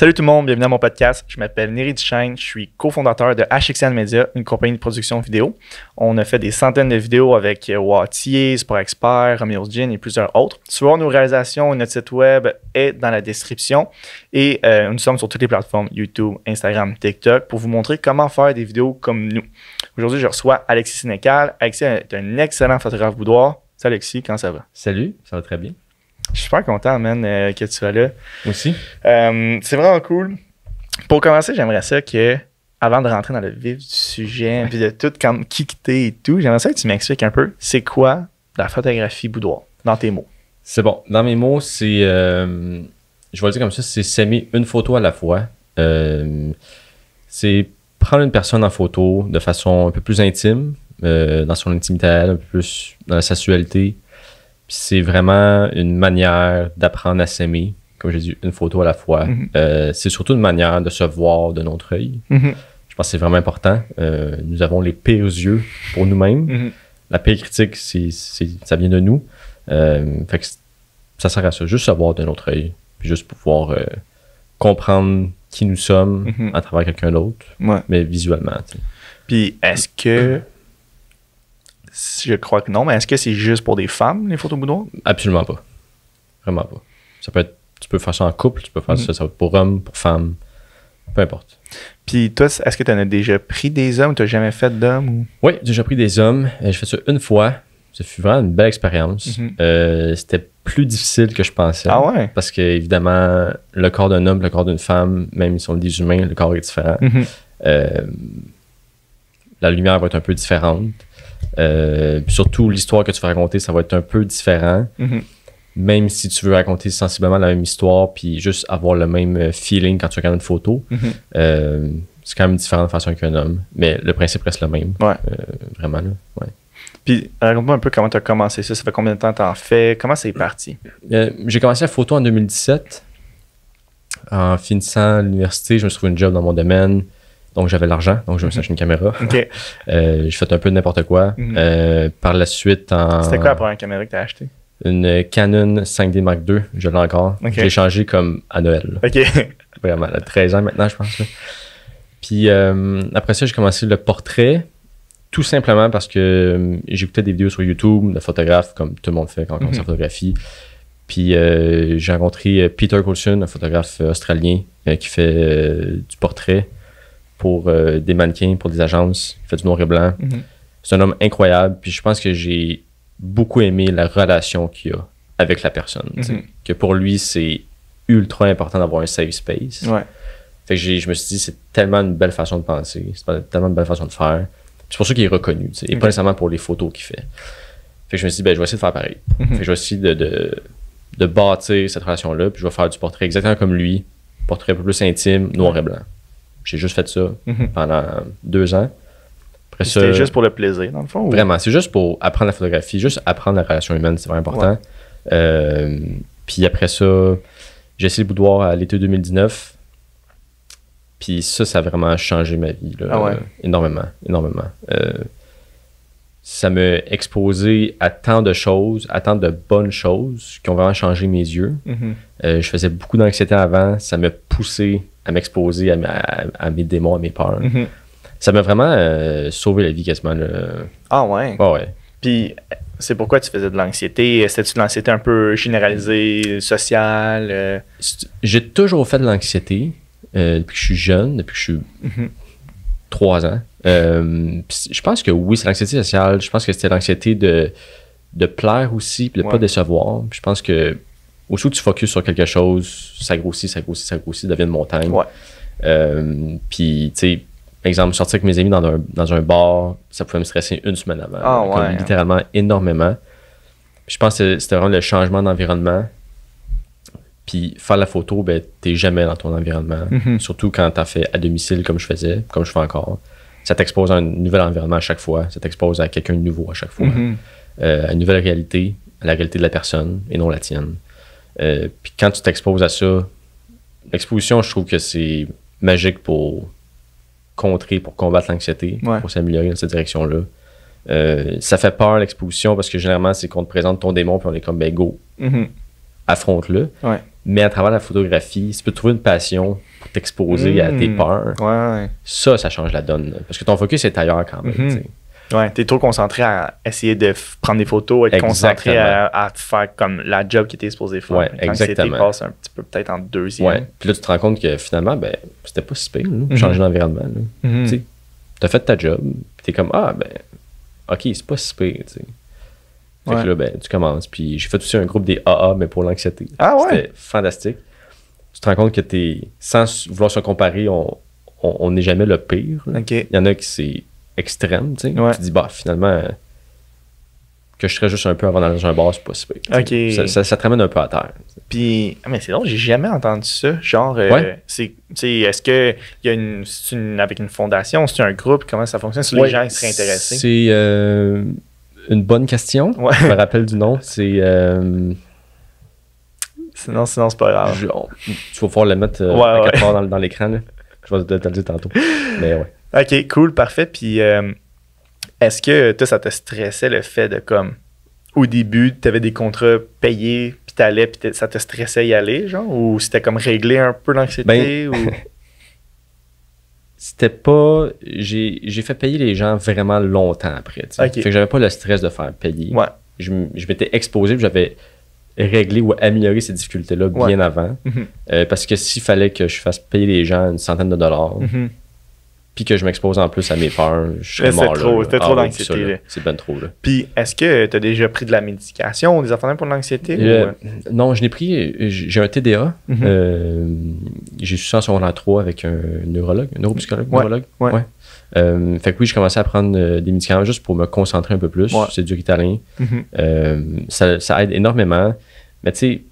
Salut tout le monde, bienvenue à mon podcast. Je m'appelle Néry Duchesne, je suis cofondateur de HXN Media, une compagnie de production vidéo. On a fait des centaines de vidéos avec Wattier, Sport Expert, Romeo's Gin et plusieurs autres. Tu vas voir nos réalisations et notre site web est dans la description. Et nous sommes sur toutes les plateformes YouTube, Instagram, TikTok pour vous montrer comment faire des vidéos comme nous. Aujourd'hui, je reçois Alexis Sénécal. Alexis est un excellent photographe boudoir. Salut Alexis, comment ça va? Salut, ça va très bien. Je suis super content, man, que tu sois là. Moi aussi. C'est vraiment cool. Pour commencer, j'aimerais ça que, avant de rentrer dans le vif du sujet, puis de tout comme qui t'es et tout, j'aimerais ça que tu m'expliques un peu, c'est quoi la photographie boudoir, dans tes mots? C'est bon. Dans mes mots, c'est, je vais le dire comme ça, c'est s'aimer une photo à la fois. C'est prendre une personne en photo de façon un peu plus intime, dans son intimité, un peu plus dans la sensualité. Puis c'est vraiment une manière d'apprendre à s'aimer, comme j'ai dit, une photo à la fois. C'est surtout une manière de se voir de notre œil. Je pense que c'est vraiment important. Nous avons les pires yeux pour nous-mêmes. La pire critique, ça vient de nous. Fait que ça sert à ça, juste se voir de notre œil, puis juste pouvoir comprendre qui nous sommes à travers quelqu'un d'autre, mais visuellement. T'sais. Puis est-ce que, je crois que non, mais est-ce que c'est juste pour des femmes, les photos boudoir? Absolument pas. Vraiment pas. Ça peut être, tu peux faire ça en couple, tu peux faire ça peut être pour hommes, pour femmes, peu importe. Puis toi, est-ce que tu en as déjà pris des hommes ou tu n'as jamais fait d'hommes? Ou... Oui, j'ai déjà pris des hommes. J'ai fait ça une fois. Ça fut vraiment une belle expérience. C'était plus difficile que je pensais. Ah ouais? Parce que, évidemment, le corps d'un homme, le corps d'une femme, même si on dit humain, le corps est différent. La lumière va être un peu différente. Surtout, l'histoire que tu vas raconter, ça va être un peu différent. Même si tu veux raconter sensiblement la même histoire puis juste avoir le même feeling quand tu regardes une photo, c'est quand même différent de façon qu'un homme. Mais le principe reste le même. Vraiment, là. Ouais. Puis, raconte-moi un peu comment tu as commencé ça. Ça fait combien de temps tu en fais? Comment c'est parti? J'ai commencé la photo en 2017. En finissant l'université, je me suis trouvé une job dans mon domaine. Donc, j'avais l'argent. Donc, je me suis acheté une caméra. J'ai fait un peu de n'importe quoi. Par la suite, C'était quoi la première caméra que tu as achetée? Une Canon 5D Mark II. Je l'ai encore. Je l'ai changé comme à Noël. Vraiment, à 13 ans maintenant, je pense. Là. Puis, après ça, j'ai commencé le portrait. Tout simplement parce que j'écoutais des vidéos sur YouTube de photographes, comme tout le monde fait quand on commence la photographie. Puis j'ai rencontré Peter Coulson, un photographe australien qui fait du portrait pour des mannequins, pour des agences. Il fait du noir et blanc. C'est un homme incroyable. Puis je pense que j'ai beaucoup aimé la relation qu'il a avec la personne. Que pour lui, c'est ultra important d'avoir un safe space. Fait que je me suis dit, c'est tellement une belle façon de penser. C'est tellement une belle façon de faire. C'est pour ça qu'il est reconnu, et pas nécessairement pour les photos qu'il fait. Fait que je me suis dit, ben, je vais essayer de faire pareil. Fait que je vais essayer de bâtir cette relation-là, puis je vais faire du portrait exactement comme lui, portrait un peu plus intime, noir et blanc. J'ai juste fait ça pendant 2 ans. C'était juste pour le plaisir, dans le fond? Vraiment, c'est juste pour apprendre la photographie, juste apprendre la relation humaine, c'est vraiment important. Puis après ça, j'ai essayé le boudoir à l'été 2019. Puis ça a vraiment changé ma vie, là, énormément. Ça m'a exposé à tant de choses, à tant de bonnes choses qui ont vraiment changé mes yeux. Je faisais beaucoup d'anxiété avant, ça m'a poussé à m'exposer à mes démons, à mes peurs. Ça m'a vraiment sauvé la vie quasiment. Là. Ah ouais? Ouais. Puis c'est pourquoi tu faisais de l'anxiété? C'était-tu de l'anxiété un peu généralisée, sociale? J'ai toujours fait de l'anxiété. Depuis que je suis jeune, depuis que je suis 3 ans. Je pense que oui, c'est l'anxiété sociale. Je pense que c'était l'anxiété de plaire aussi, puis de pas décevoir. Puis je pense que aussitôt que tu focuses sur quelque chose, ça grossit, ça devient une montagne. Puis, tu sais, exemple, sortir avec mes amis dans un bar, ça pouvait me stresser une semaine avant. Littéralement, énormément. Puis je pense que c'était vraiment le changement d'environnement. Puis faire la photo, ben, t'es jamais dans ton environnement. Surtout quand t'en fais à domicile comme je faisais, comme je fais encore. Ça t'expose à un nouvel environnement à chaque fois. Ça t'expose à quelqu'un de nouveau à chaque fois. À une nouvelle réalité, à la réalité de la personne et non la tienne. Puis quand tu t'exposes à ça, l'exposition, je trouve que c'est magique pour combattre l'anxiété, pour s'améliorer dans cette direction-là. Ça fait peur l'exposition parce que généralement, c'est qu'on te présente ton démon puis on est comme, ben go, affronte-le. Mais à travers la photographie, tu peux trouver une passion t'exposer à tes peurs, Ouais. ça change la donne. Parce que ton focus est ailleurs quand même. Tu sais. Ouais, t'es trop concentré à essayer de prendre des photos, être concentré à faire comme la job qui était supposé faire. Ouais, Quand exactement. c'était passe un petit peu peut-être en deuxième. Ouais. Puis là, tu te rends compte que finalement, ben, c'était pas si pire, changer d'environnement. Tu sais, t'as fait ta job, puis t'es comme, ah, ben, ok, c'est pas si pire, tu sais. Fait que là, ben, tu commences. Puis j'ai fait aussi un groupe des AA, mais pour l'anxiété. Ah ouais? C'était fantastique. Tu te rends compte que sans vouloir se comparer, on n'est jamais le pire. OK. Il y en a qui c'est extrême, tu sais. Ouais. Tu te dis, bah, finalement, que je serais juste un peu avant dans un bar, c'est pas si pire. OK. Ça te ramène un peu à terre. Puis, mais c'est drôle, j'ai jamais entendu ça. Genre, est-ce que il y a avec une fondation, c'est un groupe, comment ça fonctionne? Si les gens seraient intéressés? C'est une bonne question. Ouais. Je me rappelle du nom. C'est. Sinon, c'est pas grave. Tu vas pouvoir le mettre à quelque part dans l'écran. Là. Je vais te le dire tantôt. Mais ouais. OK, cool, parfait. Puis, est-ce que toi, ça te stressait le fait de comme, au début, tu avais des contrats payés, puis t'allais, puis ça te stressait y aller, genre? Ou c'était comme régler un peu l'anxiété? Ou... C'était pas. J'ai fait payer les gens vraiment longtemps après. Okay. Fait que j'avais pas le stress de faire payer. Ouais. Je m'étais exposé, puis j'avais réglé ou amélioré ces difficultés-là bien avant. Parce que s'il fallait que je fasse payer les gens une centaine de dollars, puis que je m'expose en plus à mes peurs, je serais mort là. C'était trop d'anxiété. C'est ben trop là. Puis, est-ce que tu as déjà pris de la médication ou des affaires pour l'anxiété? Non, je l'ai pris. J'ai un TDA. J'ai su ça en secondaire 3 avec un neurologue, un neuropsychologue, neurologue. Ouais. Fait que oui, j'ai commencé à prendre des médicaments juste pour me concentrer un peu plus. Ouais. C'est du Ritalin. Ça aide énormément. Mais tu sais,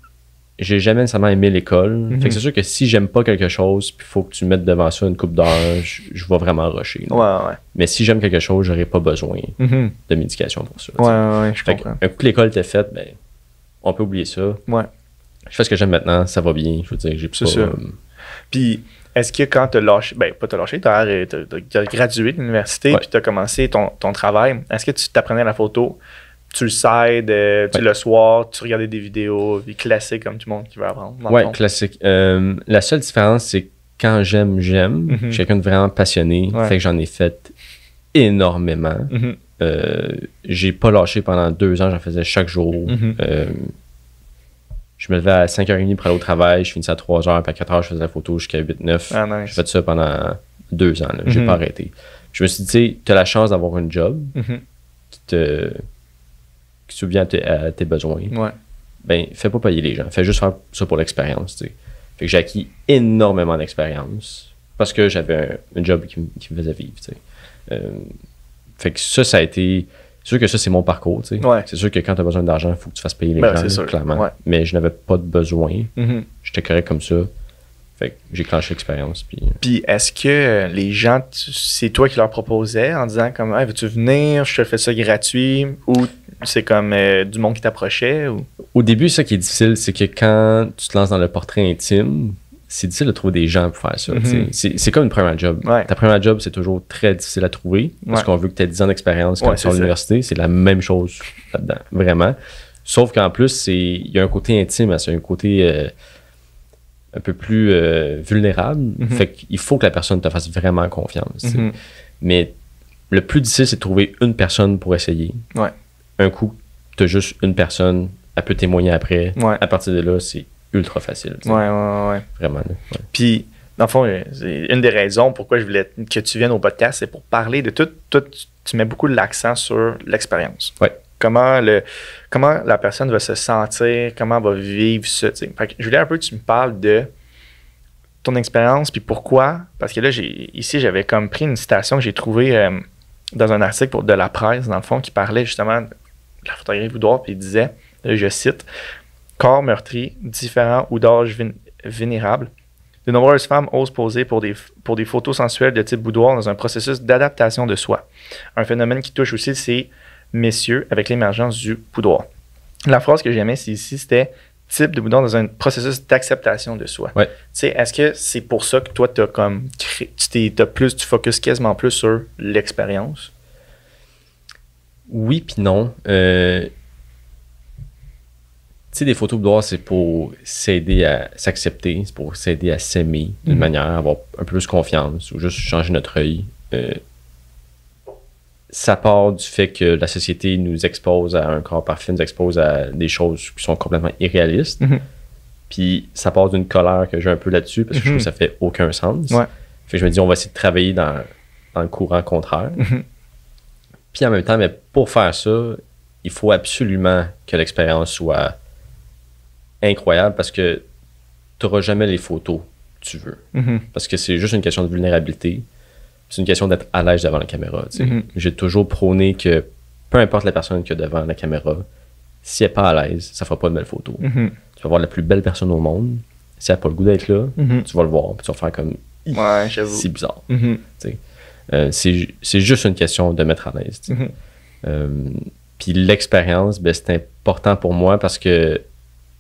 j'ai jamais nécessairement aimé l'école. Fait que c'est sûr que si j'aime pas quelque chose, puis il faut que tu mettes devant ça une coupe d'heures, je vais vraiment rusher. Ouais. Mais si j'aime quelque chose, j'aurais pas besoin de médication pour ça. Ouais, je comprends. Un coup que l'école était faite, ben, on peut oublier ça. Ouais. Je fais ce que j'aime maintenant, ça va bien. Je veux dire, j'ai pas... C'est ça. Puis, est-ce que quand tu as lâché, ben pas t'as lâché, tu as gradué de l'université, puis tu as commencé ton travail, est-ce que tu t'apprenais la photo? Tu le sais, le soir, tu regardais des vidéos, des classiques comme tout le monde qui veut apprendre. Ouais, classique. La seule différence, c'est que quand j'aime. Je suis quelqu'un de vraiment passionné. Fait que j'en ai fait énormément. J'ai pas lâché pendant 2 ans, j'en faisais chaque jour. Je me levais à 5h30 pour aller au travail, je finissais à 3h, puis à 4h, je faisais la photo jusqu'à 8-9. Ah, nice. J'ai fait ça pendant 2 ans. J'ai pas arrêté. Je me suis dit, tu sais, tu as la chance d'avoir un job qui subvient à tes besoins. Ouais. Ben, fais pas payer les gens. Fais juste faire ça pour l'expérience, tu sais. Fait que j'ai acquis énormément d'expérience parce que j'avais un job qui me faisait vivre, tu sais. Fait que ça a été... C'est sûr que ça, c'est mon parcours, tu sais. Ouais. C'est sûr que quand tu as besoin d'argent, il faut que tu fasses payer les gens, c'est sûr. clairement. Ouais. Mais je n'avais pas de besoin. J'étais correct comme ça. Fait que j'ai clenché l'expérience. Puis est-ce que les gens, c'est toi qui leur proposais en disant comme hey, veux-tu venir, je te fais ça gratuit, ou c'est comme du monde qui t'approchait? Ou... Au début, ça qui est difficile, c'est que quand tu te lances dans le portrait intime, c'est difficile de trouver des gens pour faire ça. C'est comme une première job. Ouais. Ta première job, c'est toujours très difficile à trouver parce qu'on veut que tu aies 10 ans d'expérience quand tu es à l'université. C'est la même chose là-dedans, vraiment. Sauf qu'en plus, il y a un côté intime, c'est un côté un peu plus vulnérable. Fait qu'il faut que la personne te fasse vraiment confiance. Mais le plus difficile, c'est de trouver une personne pour essayer. Ouais. Un coup, tu as juste une personne, elle peut témoigner après. Ouais. À partir de là, c'est ultra facile. Ouais. Vraiment. Là, Puis, dans le fond, c'est une des raisons pourquoi je voulais que tu viennes au podcast, c'est pour parler de tout. Tu mets beaucoup l'accent sur l'expérience. Ouais. Comment la personne va se sentir, comment elle va vivre ça. Fait que je voulais un peu que tu me parles de ton expérience, puis pourquoi. Parce que là, ici, j'avais comme pris une citation que j'ai trouvée dans un article de la presse, dans le fond, qui parlait justement de la photographie boudoir, puis il disait, je cite, « Corps meurtri, différent ou d'âge vénérable. De nombreuses femmes osent poser pour des photos sensuelles de type boudoir dans un processus d'adaptation de soi. Un phénomène qui touche aussi ces messieurs avec l'émergence du boudoir. » La phrase que j'aimais ici, c'était type de boudoir dans un processus d'acceptation de soi. Ouais. Tu sais, est-ce que c'est pour ça que toi, tu focuses quasiment plus sur l'expérience? Oui puis non. sais, des photos boudoir, c'est pour s'aider à s'accepter, c'est pour s'aider à s'aimer d'une manière, avoir un peu plus confiance ou juste changer notre œil. Ça part du fait que la société nous expose à un corps parfait, nous expose à des choses qui sont complètement irréalistes. Puis ça part d'une colère que j'ai un peu là-dessus parce que je trouve que ça fait aucun sens. Ouais. Fait que je me dis, on va essayer de travailler dans le courant contraire. Puis en même temps, mais pour faire ça, il faut absolument que l'expérience soit incroyable parce que tu n'auras jamais les photos que tu veux. Parce que c'est juste une question de vulnérabilité. C'est une question d'être à l'aise devant la caméra. J'ai toujours prôné que peu importe la personne qu'il y a devant la caméra, si elle n'est pas à l'aise, ça ne fera pas de belles photos. Tu vas voir la plus belle personne au monde. Si elle n'a pas le goût d'être là, tu vas le voir. Puis tu vas faire comme ouais, j'avoue. C'est bizarre. C'est juste une question de mettre à l'aise. Puis l'expérience, ben, c'est important pour moi parce que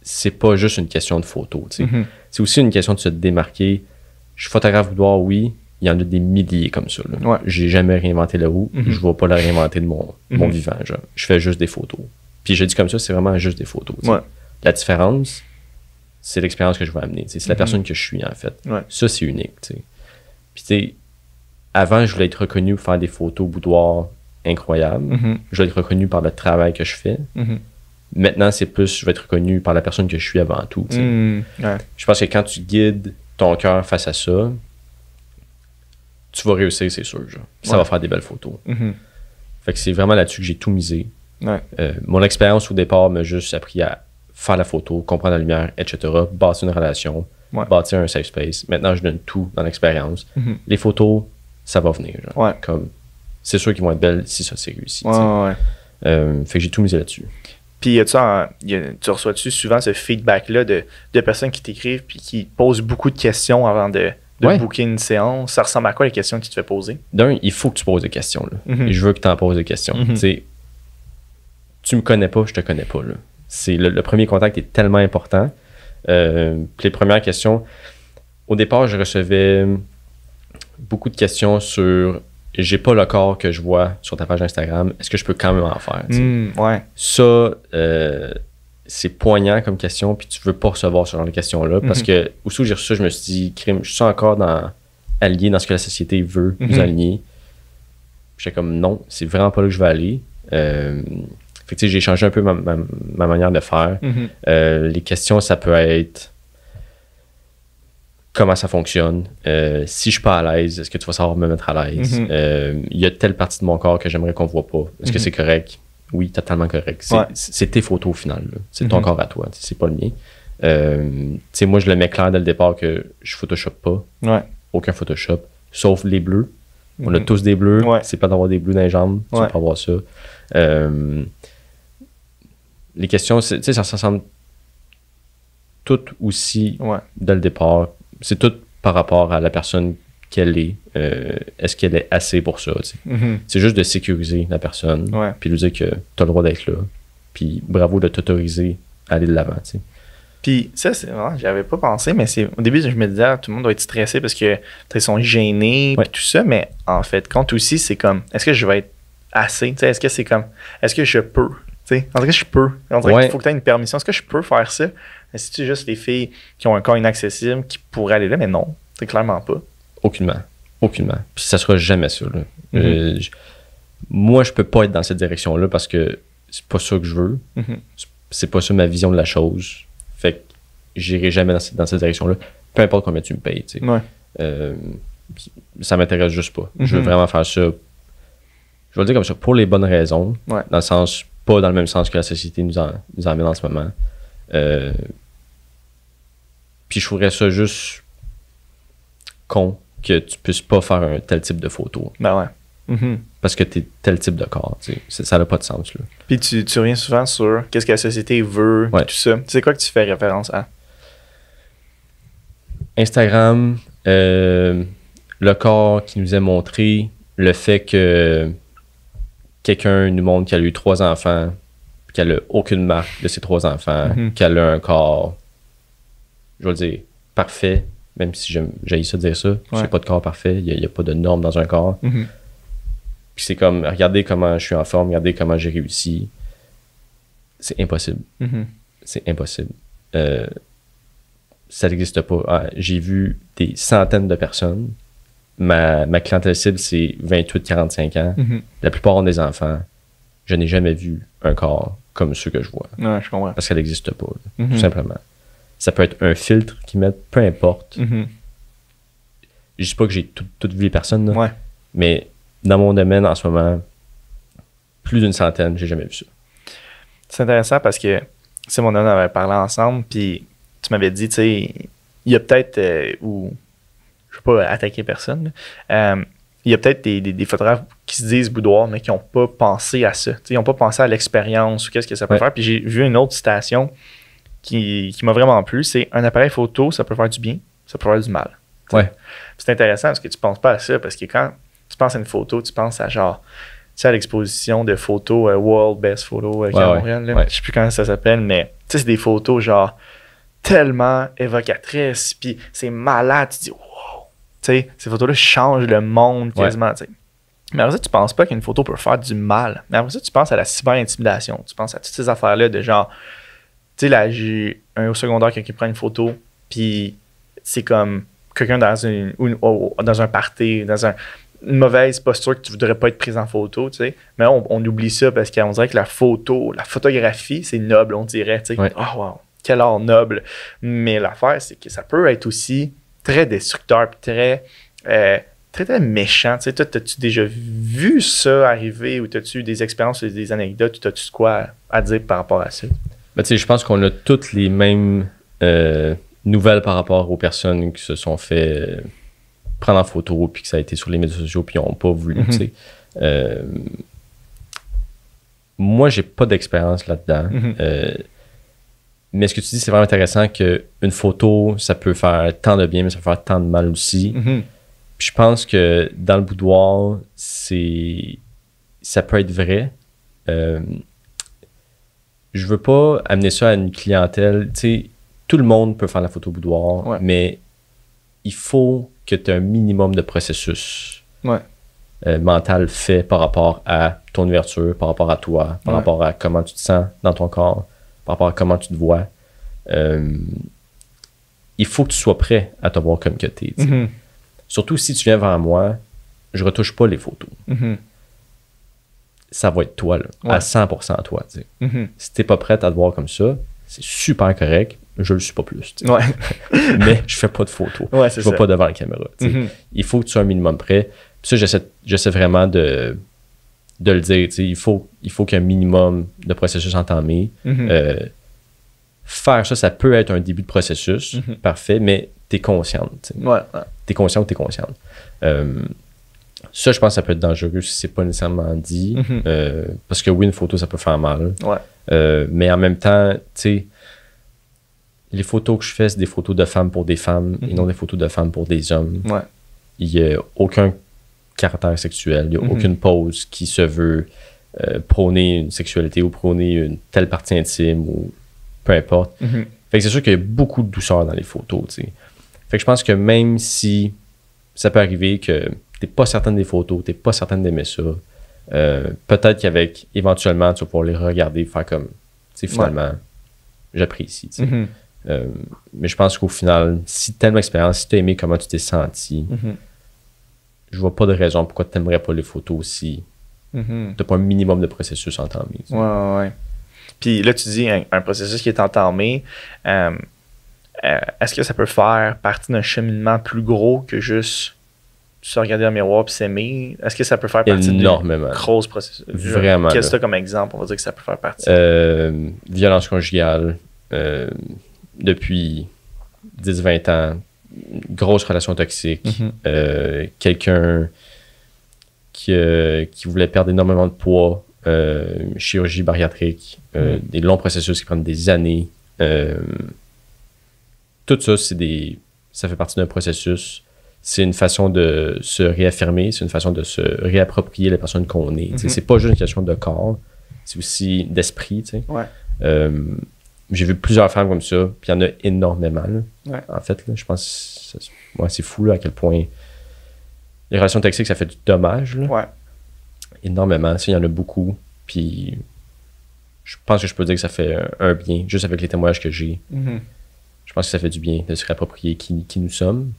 c'est pas juste une question de photo. C'est aussi une question de se démarquer. Je suis photographe boudoir, oui. Il y en a des milliers comme ça. Ouais. J'ai jamais réinventé la roue. Je ne vais pas la réinventer de mon vivant. Genre. Je fais juste des photos. Puis je dis comme ça, c'est vraiment juste des photos. Ouais. La différence, c'est l'expérience que je vais amener. C'est la personne que je suis, en fait. Ouais. Ça, c'est unique. Puis tu sais, avant, je voulais être reconnu pour faire des photos boudoir incroyables. Je voulais être reconnu par le travail que je fais. Maintenant, c'est plus, je vais être reconnu par la personne que je suis avant tout. Ouais. Je pense que quand tu guides ton cœur face à ça, tu vas réussir, c'est sûr. Genre. Ça va faire des belles photos. Fait que c'est vraiment là-dessus que j'ai tout misé. Ouais. Mon expérience au départ m'a juste appris à faire la photo, comprendre la lumière, etc., bâtir une relation, bâtir un safe space. Maintenant, je donne tout dans l'expérience. Les photos, ça va venir. Genre. Ouais. Comme, c'est sûr qu'ils vont être belles si ça s'est réussi. Ouais. Fait que j'ai tout misé là-dessus. Puis tu reçois-tu souvent ce feedback-là de personnes qui t'écrivent puis qui posent beaucoup de questions avant de booker une séance? Ça ressemble à quoi les questions que tu te fais poser? D'un, il faut que tu poses des questions. Là. Et je veux que tu en poses des questions. Tu me connais pas, je te connais pas. Là. C'est le premier contact est tellement important. Puis les premières questions, au départ, je recevais beaucoup de questions sur j'ai pas le corps que je vois sur ta page Instagram, est-ce que je peux quand même en faire? Ouais. Ça, c'est poignant comme question, puis tu veux pas recevoir ce genre de questions-là, parce que aussi où j'ai reçu ça, je me suis dit, crime, je suis encore allié dans ce que la société veut nous aligner. J'étais comme non, c'est vraiment pas là que je veux aller. Fait que j'ai changé un peu ma manière de faire. Les questions, ça peut être comment ça fonctionne, si je suis pas à l'aise, est-ce que tu vas savoir me mettre à l'aise? Il y a telle partie de mon corps que j'aimerais qu'on voit pas. Est-ce que c'est correct? Oui, totalement correct. C'est tes photos au final. Là. C'est ton corps à toi. C'est pas le mien. Moi, je le mets clair dès le départ que je Photoshop pas. Ouais. Aucun Photoshop. Sauf les bleus. On a tous des bleus. Ouais. C'est pas d'avoir des bleus dans les jambes. Tu vas pas avoir ça. Les questions, ça ressemble toutes aussi dès le départ. C'est tout par rapport à la personne qu'elle est. Est-ce qu'elle est assez pour ça? C'est juste de sécuriser la personne, puis lui dire que tu as le droit d'être là. Puis bravo de t'autoriser à aller de l'avant. T'sais. Puis ça, c'est vraiment, j'y avais pas pensé, mais au début, je me disais, tout le monde doit être stressé parce que ils sont gênés, puis tout ça, mais en fait, compte aussi, c'est comme, est-ce que je vais être assez? T'sais, est-ce que c'est comme, est-ce que je peux? T'sais, en tout cas, je peux. On dirait qu'il faut que tu aies une permission. Est-ce que je peux faire ça? Est-ce que c'est juste les filles qui ont un corps inaccessible qui pourraient aller là? Mais non, c'est clairement pas. Aucunement. Puis ça sera jamais ça. Là. Moi, je peux pas être dans cette direction-là parce que c'est pas ça que je veux. C'est pas ça ma vision de la chose. Fait que j'irai jamais dans cette direction-là. Peu importe combien tu me payes. Ça m'intéresse juste pas. Je veux vraiment faire ça. Je vais le dire comme ça, pour les bonnes raisons. Dans le sens, pas dans le même sens que la société nous emmène en ce moment. Puis je trouverais ça juste con que tu puisses pas faire un tel type de photo. Ben ouais. Parce que t'es tel type de corps. Ça n'a pas de sens. Là. Puis tu reviens souvent sur qu'est-ce que la société veut, tout ça. C'est quoi que tu fais référence à? Instagram, le corps qui nous est montré, le fait que quelqu'un nous montre qu'elle a eu 3 enfants, qu'elle n'a aucune marque de ses 3 enfants, qu'elle a un corps, je vais le dire, parfait, même si j'ai ça de dire ça, c'est pas de corps parfait, il n'y a pas de normes dans un corps. Puis c'est comme, regardez comment je suis en forme, regardez comment j'ai réussi. C'est impossible. c'est impossible. Ça n'existe pas. J'ai vu des centaines de personnes. Ma clientèle cible, c'est 28-45 ans. La plupart ont des enfants. Je n'ai jamais vu un corps comme ceux que je vois. Ouais, je comprends. Parce qu'elle n'existe pas, tout simplement. Ça peut être un filtre qu'ils mettent, peu importe. Je dis pas que j'ai toutes vu les personnes, là, Ouais. mais dans mon domaine, en ce moment, plus d'une centaine, j'ai jamais vu ça. C'est intéressant parce que, tu sais, mon homme avait parlé ensemble, puis tu m'avais dit, tu sais, il y a peut-être, ou je veux pas attaquer personne, il y a peut-être des photographes qui se disent boudoir, mais qui n'ont pas pensé à ça. Ils n'ont pas pensé à l'expérience ou qu'est-ce que ça peut faire. Puis j'ai vu une autre citation qui m'a vraiment plu, c'est un appareil photo, ça peut faire du bien, ça peut faire du mal. Ouais. C'est intéressant parce que tu penses pas à ça, parce que quand tu penses à une photo, tu penses à genre, tu sais, à l'exposition de photos World Best Photo à Montréal, là. Je sais plus comment ça s'appelle, mais tu sais, c'est des photos genre tellement évocatrices, puis c'est malade, tu dis wow, tu sais, ces photos-là changent le monde quasiment, tu sais. Mais après ça, tu penses pas qu'une photo peut faire du mal. Mais après ça, tu penses à la cyber-intimidation, tu penses à toutes ces affaires-là de genre, tu sais, là, j'ai un au secondaire qui prend une photo, puis c'est comme quelqu'un dans un party, dans une mauvaise posture que tu voudrais pas être pris en photo, tu sais. Mais là, on oublie ça parce qu'on dirait que la photographie, c'est noble, on dirait, tu sais. Ouais. Oh wow, quel art noble. Mais l'affaire, c'est que ça peut être aussi très destructeur, puis très, très méchant. Tu sais, toi, t'as-tu déjà vu ça arriver ou t'as-tu eu des expériences, des anecdotes ou t'as-tu quoi à dire par rapport à ça? Ben, tu sais, je pense qu'on a toutes les mêmes nouvelles par rapport aux personnes qui se sont fait prendre en photo puis que ça a été sur les médias sociaux puis ils n'ont pas voulu, tu sais. Moi, j'ai pas d'expérience là-dedans. Mais ce que tu dis, c'est vraiment intéressant qu'une photo, ça peut faire tant de bien, mais ça peut faire tant de mal aussi. Puis je pense que dans le boudoir, ça peut être vrai. Je veux pas amener ça à une clientèle. Tu sais, tout le monde peut faire la photo boudoir, mais il faut que tu aies un minimum de processus mental fait par rapport à ton ouverture, par rapport à toi, par rapport à comment tu te sens dans ton corps, par rapport à comment tu te vois. Il faut que tu sois prêt à te voir comme que tu es. Surtout si tu viens vers moi, je retouche pas les photos. Ça va être toi, là, à 100% toi. Si t'es pas prête à te voir comme ça, c'est super correct. Je le suis pas plus. Mais je fais pas de photos. Je vais pas devant la caméra. Il faut que tu sois un minimum prêt. Puis ça, j'essaie vraiment de le dire. Il faut qu'il y ait un minimum de processus entamé. Faire ça, ça peut être un début de processus. Parfait, mais t'es consciente. T'es conscient ou t'es consciente. Ça, je pense que ça peut être dangereux si c'est pas nécessairement dit. Parce que oui, une photo, ça peut faire mal. Mais en même temps, tu sais, les photos que je fais, c'est des photos de femmes pour des femmes et non des photos de femmes pour des hommes. Il n'y a aucun caractère sexuel, il n'y a aucune pose qui se veut prôner une sexualité ou prôner une telle partie intime ou peu importe. Fait que c'est sûr qu'il y a beaucoup de douceur dans les photos, tu sais. Fait que je pense que même si ça peut arriver que t'es pas certaine des photos, t'es pas certaine d'aimer ça, peut-être qu'avec, éventuellement, tu vas pouvoir les regarder, faire comme, tu sais, finalement, j'apprécie, tu sais. Mais je pense qu'au final, si t'aimes l'expérience, si t'as aimé comment tu t'es senti, je vois pas de raison pourquoi t'aimerais pas les photos si t'as pas un minimum de processus entamé. Ouais. Puis là, tu dis un processus qui est entamé. Est-ce que ça peut faire partie d'un cheminement plus gros que juste se regarder dans le miroir et s'aimer? Est-ce que ça peut faire partie d'un gros processus? Vraiment. Qu'est-ce que tu as comme exemple? On va dire que ça peut faire partie. Violence conjugale. Depuis 10-20 ans, grosse relation toxique, quelqu'un qui voulait perdre énormément de poids, chirurgie bariatrique, des longs processus qui prennent des années. Tout ça, ça fait partie d'un processus. C'est une façon de se réaffirmer, c'est une façon de se réapproprier la personne qu'on est. C'est pas juste une question de corps, c'est aussi d'esprit. J'ai vu plusieurs femmes comme ça, puis il y en a énormément. En fait, là, je pense que c'est fou là, à quel point les relations toxiques, ça fait du dommage. Là. Énormément. Ça, il y en a beaucoup. Puis je pense que je peux dire que ça fait un bien, juste avec les témoignages que j'ai. Mhm. Je pense que ça fait du bien de se réapproprier qui nous sommes.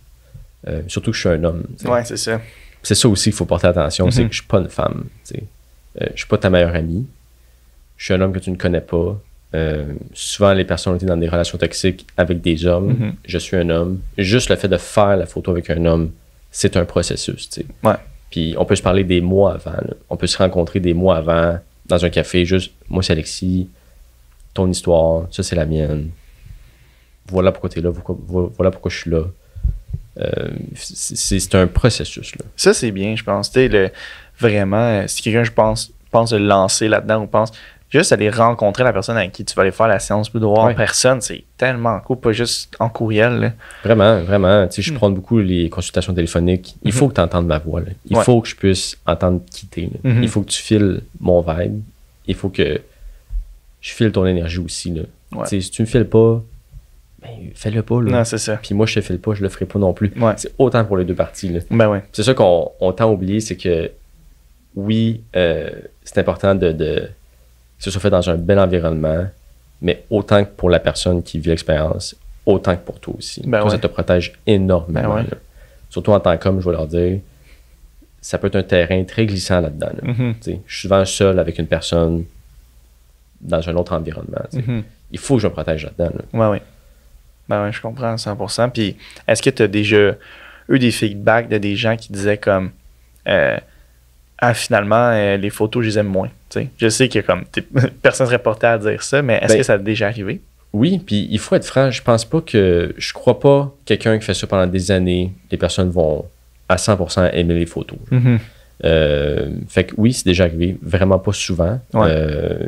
Surtout que je suis un homme. T'sais. Ouais, c'est ça. C'est ça aussi qu'il faut porter attention, c'est que je suis pas une femme. Je suis pas ta meilleure amie. Je suis un homme que tu ne connais pas. Souvent, les personnes ont été dans des relations toxiques avec des hommes. Je suis un homme. Juste le fait de faire la photo avec un homme, c'est un processus. Ouais. Puis on peut se parler des mois avant. Là. On peut se rencontrer des mois avant dans un café. Juste, moi, c'est Alexis. Ton histoire, ça, c'est la mienne. Voilà pourquoi tu es là. Voilà pourquoi je suis là. C'est un processus. Là. Ça, c'est bien, je pense. Vraiment, si quelqu'un, je pense de lancer là-dedans ou pense juste aller rencontrer la personne avec qui tu vas aller faire la séance plus de voir en personne, c'est tellement cool, pas juste en courriel. Là. Vraiment, vraiment. Tu sais, je prends beaucoup les consultations téléphoniques. Il faut que tu entendes ma voix. Là. Il faut que je puisse entendre quitter. Il faut que tu files mon vibe. Il faut que je file ton énergie aussi. Là. Tu sais, si tu me files pas, ben, fais-le pas. Là. Non, c'est ça. Puis moi, je te file pas, je le ferai pas non plus. Ouais. C'est autant pour les deux parties. Là. Ben ouais. C'est ça qu'on tend à oublier, c'est que oui, c'est important que ce soit fait dans un bel environnement, mais autant que pour la personne qui vit l'expérience, autant que pour toi aussi. Ben toi, ça te protège énormément. Ben là. Surtout en tant qu'homme, je vais leur dire, ça peut être un terrain très glissant là-dedans. Là. Je suis souvent seul avec une personne dans un autre environnement. Il faut que je me protège là-dedans. Là. Ouais. Ben ouais, je comprends 100%. Puis, est-ce que tu as déjà eu des feedbacks de des gens qui disaient comme finalement, les photos, je les aime moins. T'sais. Je sais que comme personne ne serait porté à dire ça, mais est-ce que ça a déjà arrivé? Oui, puis il faut être franc, je crois pas quelqu'un qui fait ça pendant des années, les personnes vont à 100% aimer les photos. Fait que oui, c'est déjà arrivé, vraiment pas souvent,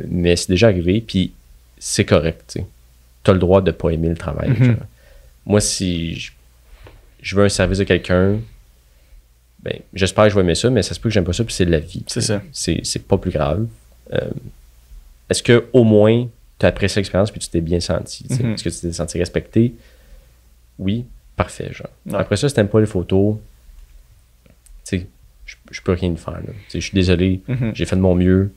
mais c'est déjà arrivé, puis c'est correct, tu as le droit de pas aimer le travail. Moi, si je veux un service de quelqu'un, ben, j'espère que je vais aimer ça, mais ça se peut que j'aime pas ça, puis c'est de la vie. C'est ça. C'est pas plus grave. Est-ce que au moins tu as apprécié l'expérience puis tu t'es bien senti? Est-ce que tu t'es senti respecté? Oui, parfait. Genre. Ouais. Après ça, si t'aimes pas les photos, je peux rien faire. Je suis désolé, j'ai fait de mon mieux,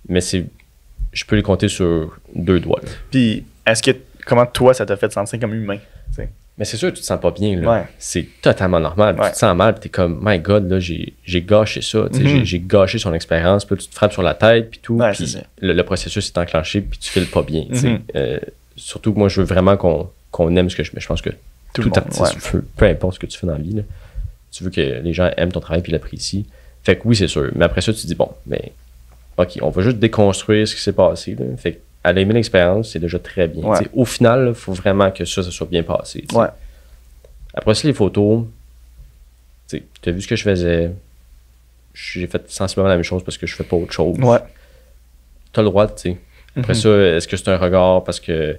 mais je peux les compter sur 2 doigts. Là. Puis, comment toi, ça t'a fait te sentir comme humain? T'sais? Mais c'est sûr que tu te sens pas bien. Là. C'est totalement normal. Tu te sens mal, puis t'es comme, my God, là, j'ai gâché ça. J'ai gâché son expérience. Puis tu te frappes sur la tête, puis tout. Puis le processus est enclenché, puis tu files pas bien. Surtout que moi, je veux vraiment qu'on aime ce que je fais. Je pense que tout artiste veut, peu importe ce que tu fais dans la vie, là, tu veux que les gens aiment ton travail puis l'apprécient. Fait que oui, c'est sûr. Mais après ça, tu te dis, bon, mais OK, on va juste déconstruire ce qui s'est passé. Là. Fait que elle a aimé l'expérience, c'est déjà très bien. Au final, il faut vraiment que ça soit bien passé. Après ça, les photos, tu as vu ce que je faisais. J'ai fait sensiblement la même chose parce que je fais pas autre chose. Tu as le droit, tu sais. Après ça, est-ce que c'est un regard parce que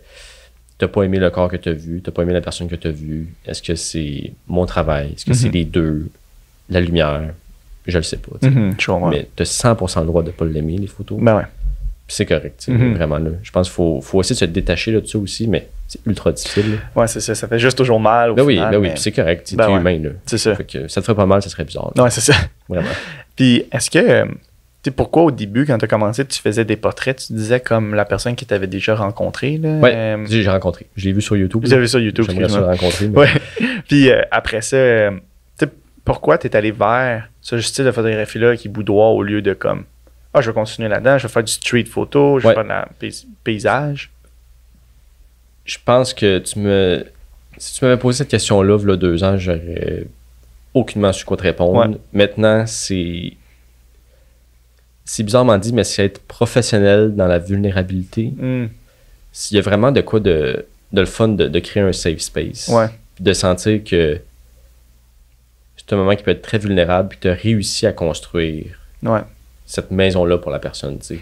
t'as pas aimé le corps que tu as vu, t'as pas aimé la personne que tu as vue? Est-ce que c'est mon travail? Est-ce que c'est les deux? La lumière? Je le sais pas. Mais tu as 100% le droit de pas l'aimer, les photos. Ben ouais. C'est correct, vraiment. Là. Je pense qu'il faut essayer de se détacher là, de ça aussi, mais c'est ultra difficile. Là. Ouais, c'est ça. Ça fait juste toujours mal. Oui, puis c'est correct. Tu es humain. Là. C'est ça. Fait que ça te ferait pas mal, ça serait bizarre. Ouais, c'est ça. Vraiment. Puis, est-ce que, pourquoi au début, quand tu as commencé, tu faisais des portraits, tu disais comme la personne qui t'avait déjà rencontré? Oui, j'ai rencontré. Je l'ai vu sur YouTube. Vous avez vu sur YouTube. J'aimerais ça le rencontrer. Mais... Ouais. Puis, après ça, pourquoi tu es allé vers ce style de photographie-là qui boudoir au lieu de comme. Je vais continuer là-dedans, je vais faire du street photo, je vais faire de la paysage. Je pense que si tu m'avais posé cette question-là, il y a 2 ans, j'aurais aucunement su quoi te répondre. Maintenant, c'est bizarrement dit, mais c'est être professionnel dans la vulnérabilité. S'il y a vraiment de quoi de le fun de créer un safe space. De sentir que c'est un moment qui peut être très vulnérable puis que tu as réussi à construire. Cette maison-là pour la personne, tu sais.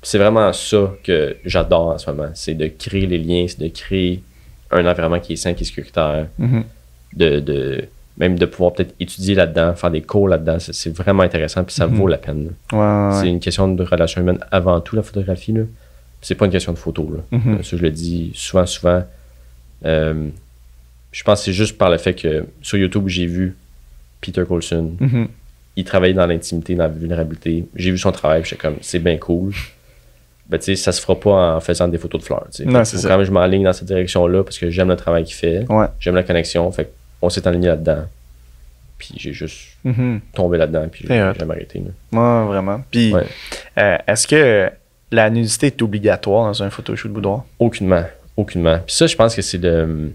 C'est vraiment ça que j'adore en ce moment. C'est de créer les liens, c'est de créer un environnement qui est sain, qui est sécuritaire. Même de pouvoir peut-être étudier là-dedans, faire des cours là-dedans. C'est vraiment intéressant, puis ça vaut la peine. C'est une question de relation humaine avant tout, la photographie. Là. C'est pas une question de photo. Là. Ça, je le dis souvent. Je pense que c'est juste par le fait que sur YouTube, j'ai vu Peter Coulson. Il travaillait dans l'intimité, dans la vulnérabilité. J'ai vu son travail, j'étais comme, c'est bien cool. ben, tu sais, ça se fera pas en faisant des photos de fleurs. Tu sais. Non, c'est ça. Quand même, je m'enligne dans cette direction-là parce que j'aime le travail qu'il fait. Ouais. J'aime la connexion. Fait qu'on s'est enligné là-dedans. Puis j'ai juste tombé là-dedans. Puis j'ai jamais arrêté. Ouais, vraiment. Puis est-ce que la nudité est obligatoire dans un photoshoot boudoir? Aucunement. Aucunement. Puis ça, je pense que c'est le.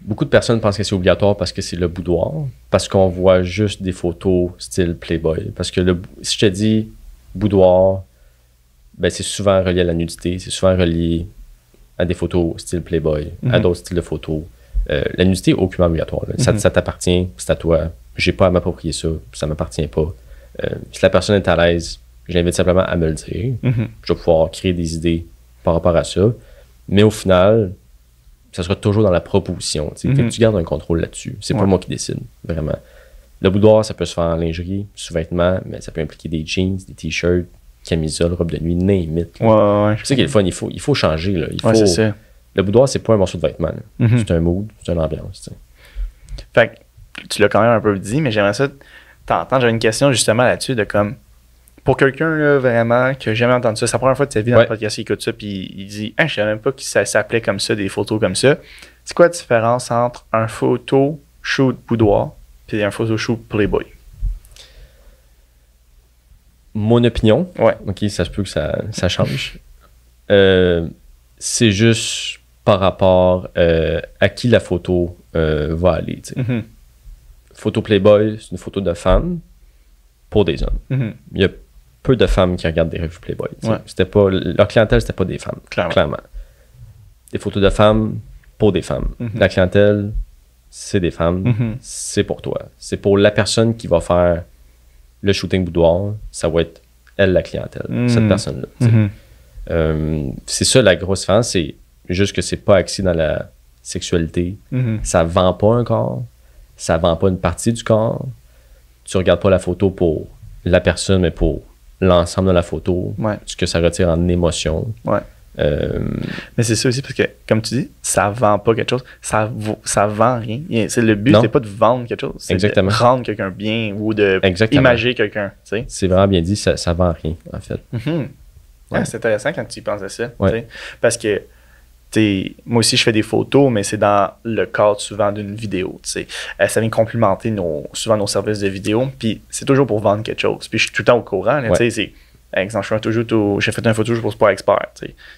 Beaucoup de personnes pensent que c'est obligatoire parce que c'est le boudoir. Parce qu'on voit juste des photos style Playboy. Parce que si je te dis boudoir, ben c'est souvent relié à la nudité. C'est souvent relié à des photos style Playboy, à d'autres styles de photos. La nudité est aucunement obligatoire. Ça t'appartient, c'est à toi. J'ai pas à m'approprier ça, ça m'appartient pas. Si la personne est à l'aise, je l'invite simplement à me le dire. Je vais pouvoir créer des idées par rapport à ça. Mais au final, ça sera toujours dans la proposition. Fait que tu gardes un contrôle là-dessus. C'est pas moi qui décide, vraiment. Le boudoir, ça peut se faire en lingerie, sous-vêtements, mais ça peut impliquer des jeans, des t-shirts, camisoles, robes de nuit, name it. Ouais. Tu sais qu'il est le fun, il faut changer. Là. C'est ça. Le boudoir, c'est pas un morceau de vêtement. C'est un mood, c'est une ambiance. T'sais. Fait que tu l'as quand même un peu dit, mais j'aimerais ça t'entendre. J'avais une question justement là-dessus de comme. Pour quelqu'un là, vraiment qui n'a jamais entendu ça, c'est la première fois de sa vie dans le podcast qu'il écoute ça, puis il dit je savais même pas que ça s'appelait comme ça, des photos comme ça. C'est quoi la différence entre un photo shoot boudoir et un photo shoot Playboy? Mon opinion, ouais. Ok, ça se peut que ça change. C'est juste par rapport à qui la photo va aller. Photo Playboy, c'est une photo de femme pour des hommes. Il y a peu de femmes qui regardent des revues Playboy. C'était pas, leur clientèle, c'était pas des femmes, clairement. Des photos de femmes pour des femmes. La clientèle, c'est des femmes, c'est pour toi. C'est pour la personne qui va faire le shooting boudoir, ça va être elle la clientèle, cette personne-là. C'est ça la grosse différence, c'est juste que c'est pas axé dans la sexualité. Ça vend pas un corps, ça vend pas une partie du corps. Tu regardes pas la photo pour la personne, mais pour l'ensemble de la photo, ce que ça retire en émotion. Mais c'est ça aussi, parce que, comme tu dis, ça vend pas quelque chose, ça vend rien. Le but, c'est pas de vendre quelque chose, c'est de rendre quelqu'un bien ou de imager quelqu'un. T'sais. C'est vraiment bien dit, ça vend rien, en fait. C'est intéressant quand tu y penses à ça. Parce que moi aussi, je fais des photos, mais c'est dans le cadre souvent d'une vidéo. Ça vient complimenter souvent nos services de vidéo. Puis c'est toujours pour vendre quelque chose. Puis je suis tout le temps au courant. Là, par exemple, j'ai fait une photo pour Sport Expert.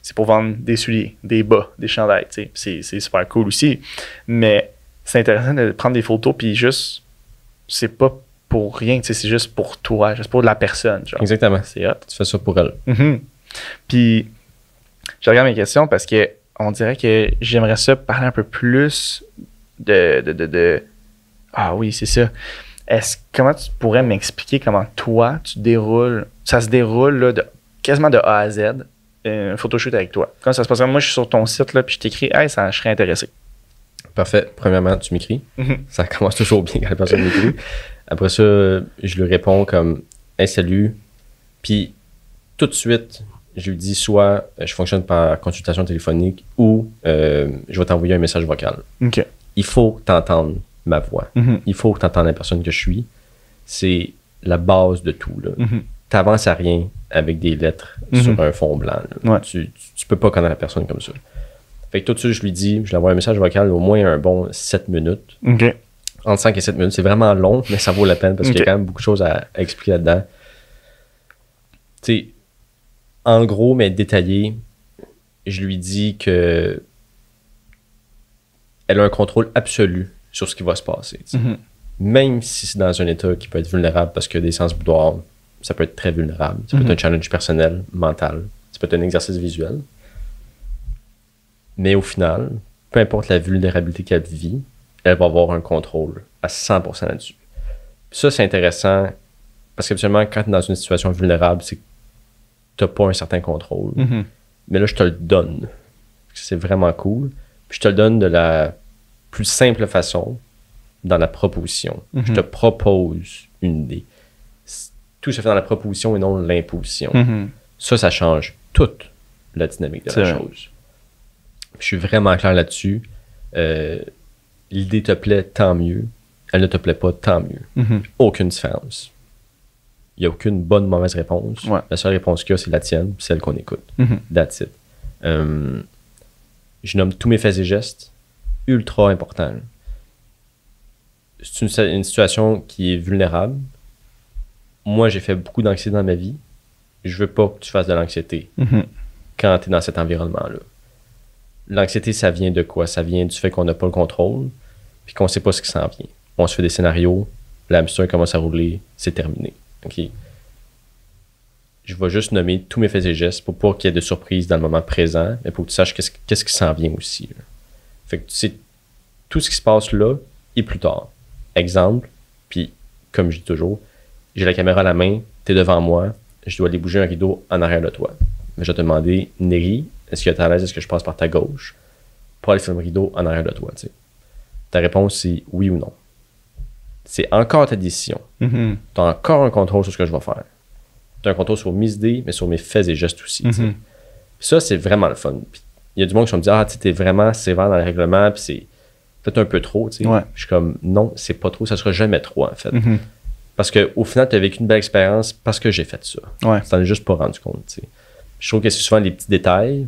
C'est pour vendre des souliers, des bas, des chandails. C'est super cool aussi. Mais c'est intéressant de prendre des photos, puis juste, c'est pas pour rien. C'est juste pour toi, juste pour la personne. Genre. Exactement. C'est hot. Tu fais ça pour elle. Puis je regarde mes questions parce que on dirait que j'aimerais ça parler un peu plus de... Ah oui, c'est ça. Comment tu pourrais m'expliquer comment toi, ça se déroule là, quasiment de A à Z, un photoshoot avec toi? Comment ça se passe? Moi, je suis sur ton site, là, puis je t'écris « Hey, je serais intéressé. » Parfait. Premièrement, tu m'écris. Ça commence toujours bien quand la personne m'écrit. Après ça, je lui réponds comme « Hey, salut. » Puis tout de suite... Je lui dis soit je fonctionne par consultation téléphonique ou je vais t'envoyer un message vocal. Okay. Il faut que tu entendes ma voix. Il faut que tu entendes la personne que je suis. C'est la base de tout. Tu n'avances à rien avec des lettres sur un fond blanc. Tu peux pas connaître la personne comme ça. Fait que tout de suite, je lui envoie un message vocal au moins un bon 7 minutes. Okay. Entre 5 et 7 minutes. C'est vraiment long, mais ça vaut la peine parce qu'il y a quand même beaucoup de choses à expliquer là-dedans. Tu sais, en gros, mais détaillé, je lui dis que elle a un contrôle absolu sur ce qui va se passer. Même si c'est dans un état qui peut être vulnérable, parce que des séances boudoirs, ça peut être très vulnérable. Ça peut être un challenge personnel, mental. Ça peut être un exercice visuel. Mais au final, peu importe la vulnérabilité qu'elle vit, elle va avoir un contrôle à 100% là-dessus. Puis ça, c'est intéressant, parce qu'habituellement, quand tu es dans une situation vulnérable, c'est que tu n'as pas un certain contrôle. Mais là, je te le donne. C'est vraiment cool. Puis je te le donne de la plus simple façon, dans la proposition. Je te propose une idée. Tout se fait dans la proposition et non l'imposition. Ça change toute la dynamique de la chose. Je suis vraiment clair là-dessus. L'idée te plaît, tant mieux. Elle ne te plaît pas, tant mieux. Aucune différence. il n'y a aucune bonne ou mauvaise réponse. Ouais. La seule réponse qu'il y a, c'est la tienne, puis celle qu'on écoute. Mhm. That's it. Je nomme tous mes faits et gestes, ultra important. C'est une situation qui est vulnérable. Moi, j'ai fait beaucoup d'anxiété dans ma vie. Je veux pas que tu fasses de l'anxiété Mhm. quand tu es dans cet environnement-là. L'anxiété, ça vient de quoi? Ça vient du fait qu'on n'a pas le contrôle, puis qu'on sait pas ce qui s'en vient. On se fait des scénarios, l'hamster commence à rouler, c'est terminé. OK? Je vais juste nommer tous mes faits et gestes pour pas qu'il y ait de surprise dans le moment présent, mais pour que tu saches qu'est-ce qui s'en vient aussi. Là. Fait que tu sais, tout ce qui se passe là et plus tard. Exemple, puis comme je dis toujours, j'ai la caméra à la main, t'es devant moi, je dois aller bouger un rideau en arrière de toi. Mais je vais te demander, Neri, est-ce que t'es à l'aise, est-ce que je passe par ta gauche pour aller faire le rideau en arrière de toi, tu sais? Ta réponse, c'est oui ou non. C'est encore ta décision. Mhm. Tu as encore un contrôle sur ce que je vais faire. Tu as un contrôle sur mes idées, mais sur mes faits et gestes aussi. tu sais. Mhm. Ça, c'est vraiment le fun. Puis, il y a du monde qui va me dire, ah, tu es vraiment sévère dans le règlement, puis c'est peut-être un peu trop. Tu sais. Ouais. Je suis comme, non, c'est pas trop, ça sera jamais trop, en fait. Mhm. Parce qu'au final, tu as vécu une belle expérience parce que j'ai fait ça. Ouais. Tu t'en es juste pas rendu compte. tu sais. Je trouve que c'est souvent les petits détails.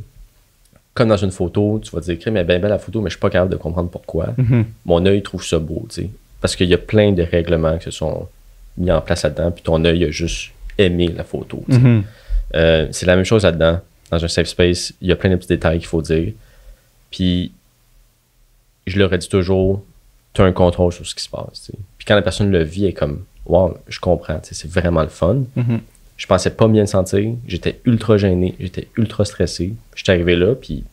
Comme dans une photo, tu vas te dire, mais bien belle la photo, mais je suis pas capable de comprendre pourquoi. Mhm. Mon œil trouve ça beau, tu sais. Parce qu'il y a plein de règlements qui se sont mis en place là-dedans, puis ton œil a juste aimé la photo. tu sais. Mhm. C'est la même chose là-dedans. Dans un safe space, il y a plein de petits détails qu'il faut dire. Puis, je leur ai dit toujours, tu as un contrôle sur ce qui se passe. tu sais. Puis quand la personne le vit, elle est comme, wow, je comprends, tu sais, c'est vraiment le fun. Mhm. Je pensais pas bien me sentir. J'étais ultra gêné. J'étais ultra stressé. J'étais arrivé là, puis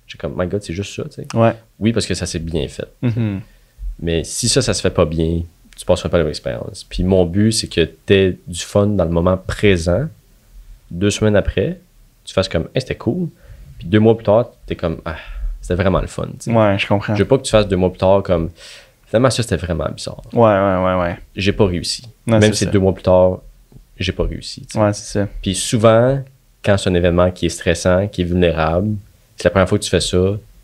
j'ai comme, my God, c'est juste ça, tu sais. Ouais. Oui, parce que ça s'est bien fait. Mhm. Mais si ça se fait pas bien, tu passeras pas la même expérience. Puis mon but, c'est que t'aies du fun dans le moment présent. 2 semaines après, tu fasses comme, hey, c'était cool. Puis 2 mois plus tard, t'es comme, ah, c'était vraiment le fun, tu sais. Ouais, je comprends. Je veux pas que tu fasses 2 mois plus tard comme, finalement, ça, c'était vraiment bizarre. Ouais. J'ai pas réussi. Non, Même c'est si ça. 2 mois plus tard, j'ai pas réussi, tu sais. Ouais, c'est ça. Puis souvent, quand c'est un événement qui est stressant, qui est vulnérable, c'est la première fois que tu fais ça,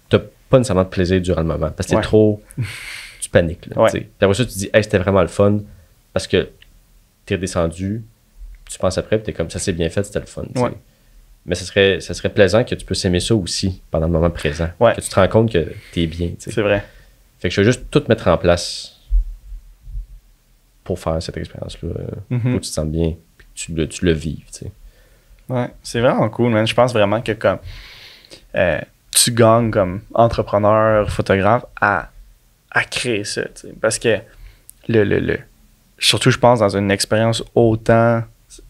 t'as pas nécessairement de plaisir durant le moment. Parce que Ouais. t'es trop... Tu paniques, là, Ouais. tu sais. Puis après ça, tu te dis, hey, c'était vraiment le fun, parce que t'es redescendu, tu penses après, puis t'es comme, ça s'est bien fait, c'était le fun, tu sais. Ouais. Mais ça serait plaisant que tu puisses aimer ça aussi pendant le moment présent. Ouais. Que tu te rends compte que t'es bien, tu sais. C'est vrai. Fait que je vais juste tout mettre en place pour faire cette expérience-là, Mhm. pour que tu te sentes bien, puis que tu le vives, tu sais. Ouais, c'est vraiment cool, man. Je pense vraiment que comme tu gagnes comme entrepreneur, photographe à créer ça, tu sais. Parce que surtout je pense dans une expérience autant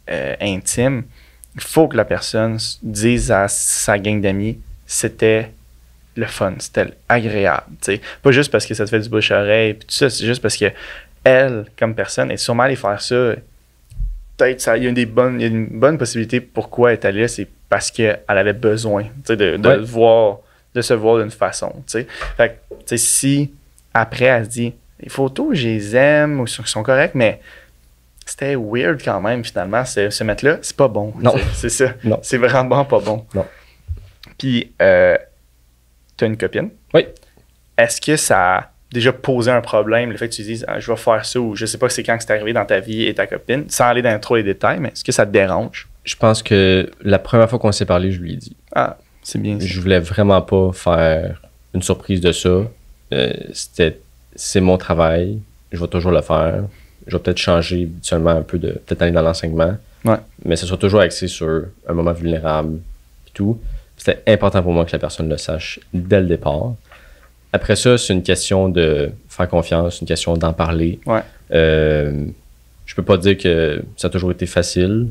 intime, il faut que la personne dise à sa gang d'amis c'était le fun, c'était agréable, tu sais. Pas juste parce que ça te fait du bouche-oreille puis tout ça, c'est juste parce que elle, comme personne, est sûrement allée faire ça. Peut-être il y a une bonne possibilité pourquoi elle est allée là, c'est parce qu'elle avait besoin, tu sais, de se voir d'une façon, tu sais. Fait que, tu sais, si après elle se dit les photos, je les aime ou sont correctes, mais c'était weird quand même finalement, se mettre là, c'est pas bon. Non. C'est ça. Non. C'est vraiment pas bon. Non. Puis, t'as une copine. Oui. Est-ce que ça a déjà posé un problème, le fait que tu dises ah, je vais faire ça ou je sais pas c'est quand que c'est arrivé dans ta vie et ta copine, sans aller dans trop les détails, mais est-ce que ça te dérange? Je pense que la première fois qu'on s'est parlé, je lui ai dit. Ah, c'est bien ça. Je voulais vraiment pas faire une surprise de ça. C'est mon travail. Je vais toujours le faire. Je vais peut-être changer habituellement un peu peut-être aller dans l'enseignement. Ouais. Mais ce sera toujours axé sur un moment vulnérable et tout. C'était important pour moi que la personne le sache dès le départ. Après ça, c'est une question de faire confiance, une question d'en parler. Ouais. Je peux pas dire que ça a toujours été facile.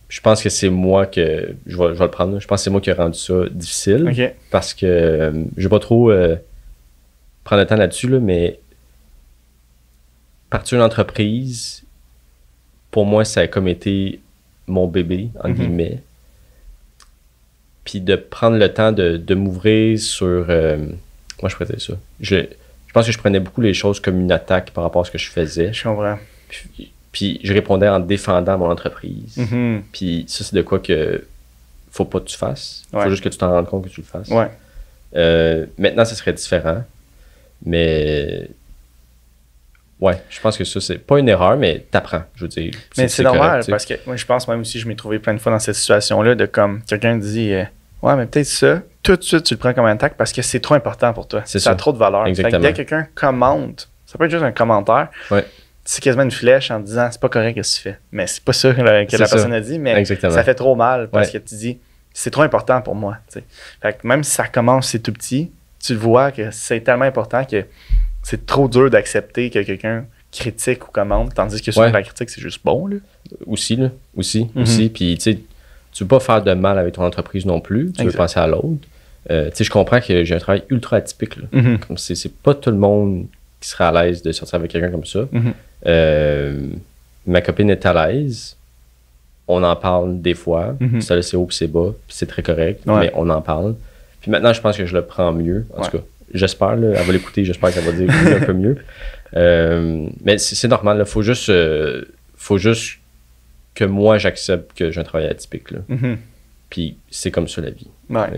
Je pense que c'est moi que... Je vais le prendre. Je pense que c'est moi qui ai rendu ça difficile. OK. Parce que je vais pas trop prendre le temps là-dessus, là, mais partir d'une entreprise, pour moi, ça a comme été mon bébé, en guillemets. Puis de prendre le temps de m'ouvrir sur... moi, je faisais ça. Je pense que je prenais beaucoup les choses comme une attaque par rapport à ce que je faisais. Je comprends. Puis je répondais en défendant mon entreprise. Mhm. Puis ça, c'est de quoi que faut pas que tu fasses. Ouais. Faut juste que tu t'en rendes compte que tu le fasses. Ouais. Maintenant, ça serait différent. Mais Ouais, je pense que ça, c'est pas une erreur, mais t'apprends, je veux dire. Mais c'est normal, correct, parce que moi, je pense même aussi, je m'ai trouvé plein de fois dans cette situation-là, de comme quelqu'un dit ouais, mais peut-être ça, tout de suite, tu le prends comme un tac parce que c'est trop important pour toi. Ça a trop de valeur. Fait que dès que quelqu'un commente, ça peut être juste un commentaire, c'est quasiment une flèche en disant c'est pas correct ce que tu fais. Mais c'est pas ça que la personne a dit, mais ça fait trop mal parce que tu dis c'est trop important pour moi. T'sais. Fait que même si ça commence, c'est tout petit, tu vois que c'est tellement important que c'est trop dur d'accepter que quelqu'un critique ou commente, tandis que souvent la critique, c'est juste bon. Là. Aussi. Puis, tu sais, tu veux pas faire de mal avec ton entreprise non plus. Tu veux penser à l'autre. Tu sais, je comprends que j'ai un travail ultra atypique. Là. Comme c'est pas tout le monde qui serait à l'aise de sortir avec quelqu'un comme ça. Ma copine est à l'aise. On en parle des fois. Ça, c'est haut puis c'est bas. Puis c'est très correct. Mais on en parle. Puis maintenant, je pense que je le prends mieux. En tout cas. J'espère, là, elle va l'écouter, j'espère que ça va dire un peu mieux. Mais c'est normal, il faut juste que moi j'accepte que j'ai un travail atypique. Là. Puis c'est comme ça la vie.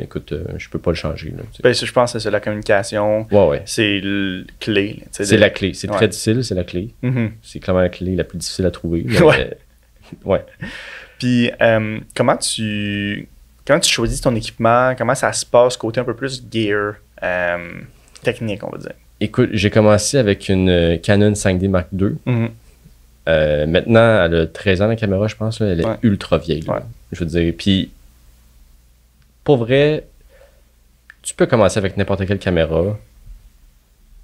Écoute, je peux pas le changer. Là, ben, je pense que c'est la communication. C'est la clé. C'est la clé. C'est très difficile, c'est la clé. C'est clairement la clé la plus difficile à trouver. Mais, Puis comment tu choisis ton équipement? Comment ça se passe côté un peu plus gear? Technique, on va dire. Écoute, j'ai commencé avec une Canon 5D Mark II. Maintenant, elle a 13 ans la caméra, je pense. Là, elle est ultra vieille. Je veux dire. Puis, pour vrai, tu peux commencer avec n'importe quelle caméra.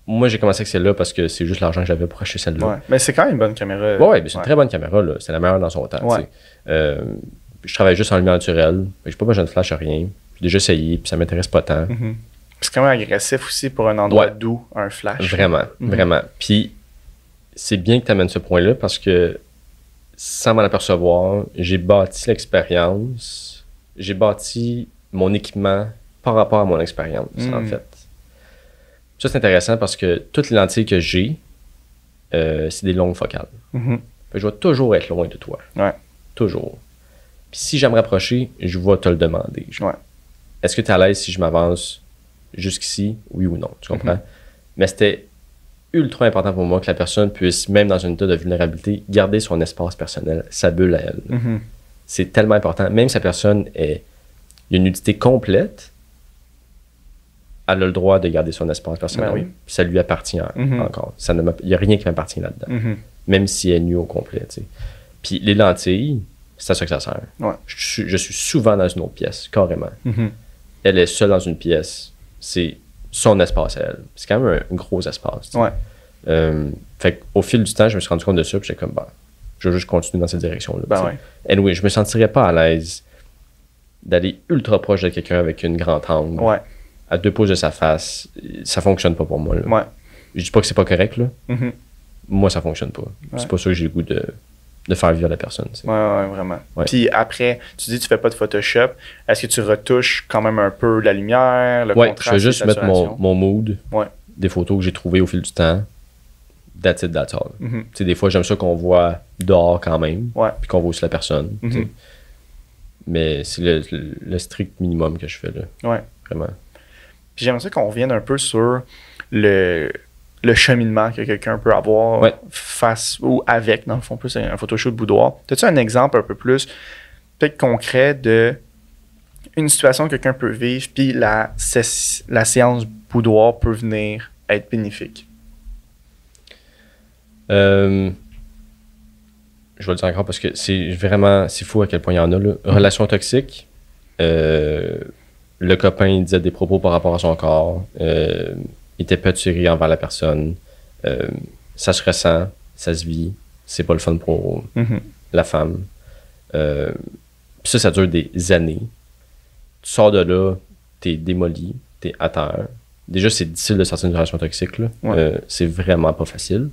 Moi, j'ai commencé avec celle-là parce que c'est juste l'argent que j'avais pour acheter celle-là. Mais c'est quand même une bonne caméra. Mais c'est une très bonne caméra. Là. C'est la meilleure dans son temps. Je travaille juste en lumière naturelle. J'ai pas besoin de flash à rien. J'ai déjà essayé, puis ça m'intéresse pas tant. C'est quand même agressif aussi pour un endroit doux, un flash. Vraiment. Puis, c'est bien que tu amènes ce point-là parce que, sans m'en apercevoir, j'ai bâti l'expérience, j'ai bâti mon équipement par rapport à mon expérience, en fait. Ça, c'est intéressant parce que toutes les lentilles que j'ai, c'est des longues focales. Je vais toujours être loin de toi. Toujours. Puis, si j'aime me rapprocher, je vais te le demander. Est-ce que tu es à l'aise si je m'avance jusqu'ici, oui ou non, tu comprends? Mais c'était ultra important pour moi que la personne puisse, même dans un état de vulnérabilité, garder son espace personnel, sa bulle à elle. C'est tellement important. Même si la personne est une nudité complète, elle a le droit de garder son espace personnel. Ça lui appartient encore. Il n'y a rien qui m'appartient là-dedans. Même si elle est nue au complet. T'sais. Puis les lentilles, c'est à ça que ça sert. Je suis souvent dans une autre pièce, carrément. Elle est seule dans une pièce. C'est son espace à elle. C'est quand même un gros espace. Fait qu'au fil du temps, je me suis rendu compte de ça, puis j'étais comme, je vais juste continuer dans cette direction-là. Anyway, je me sentirais pas à l'aise d'aller ultra proche de quelqu'un avec une grande angle, à 2 pouces de sa face. Ça fonctionne pas pour moi. Là. Je dis pas que c'est pas correct, là. Moi, ça fonctionne pas. C'est pas ça que j'ai le goût de faire vivre la personne. Vraiment. Puis après, tu dis que tu fais pas de Photoshop. Est-ce que tu retouches quand même un peu la lumière, le contraste? Je vais juste mettre mon mood, des photos que j'ai trouvées au fil du temps. That's it, that's all. Des fois, j'aime ça qu'on voit dehors quand même, puis qu'on voit aussi la personne. Mais c'est le strict minimum que je fais là. Vraiment. Puis j'aimerais ça qu'on revienne un peu sur le cheminement que quelqu'un peut avoir face ou avec, dans le fond, plus un photoshoot boudoir. As-tu un exemple un peu plus peut-être concret de une situation que quelqu'un peut vivre, puis la séance boudoir peut venir être bénéfique? Je vais le dire encore parce que c'est fou à quel point il y en a. Là. Relation toxique, le copain disait des propos par rapport à son corps, il était pas attiré envers la personne, ça se ressent, ça se vit, c'est pas le fun pour la femme. Puis ça dure des années. Tu sors de là, t'es démoli, t'es à terre. Déjà, c'est difficile de sortir d'une relation toxique. Là. C'est vraiment pas facile.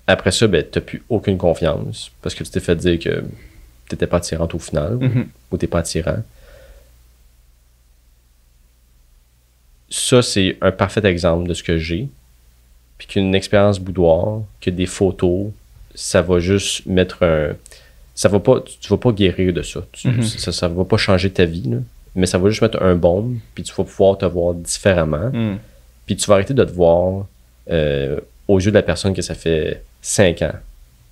Après ça, t'as plus aucune confiance parce que tu t'es fait dire que t'étais pas attirante au final ou t'es pas attirant. Ça, c'est un parfait exemple de ce que j'ai. Puis qu'une expérience boudoir, que des photos, ça va juste mettre tu vas pas guérir de ça. Ça va pas changer ta vie, là, mais ça va juste mettre un baume, puis tu vas pouvoir te voir différemment. Puis tu vas arrêter de te voir aux yeux de la personne que ça fait 5 ans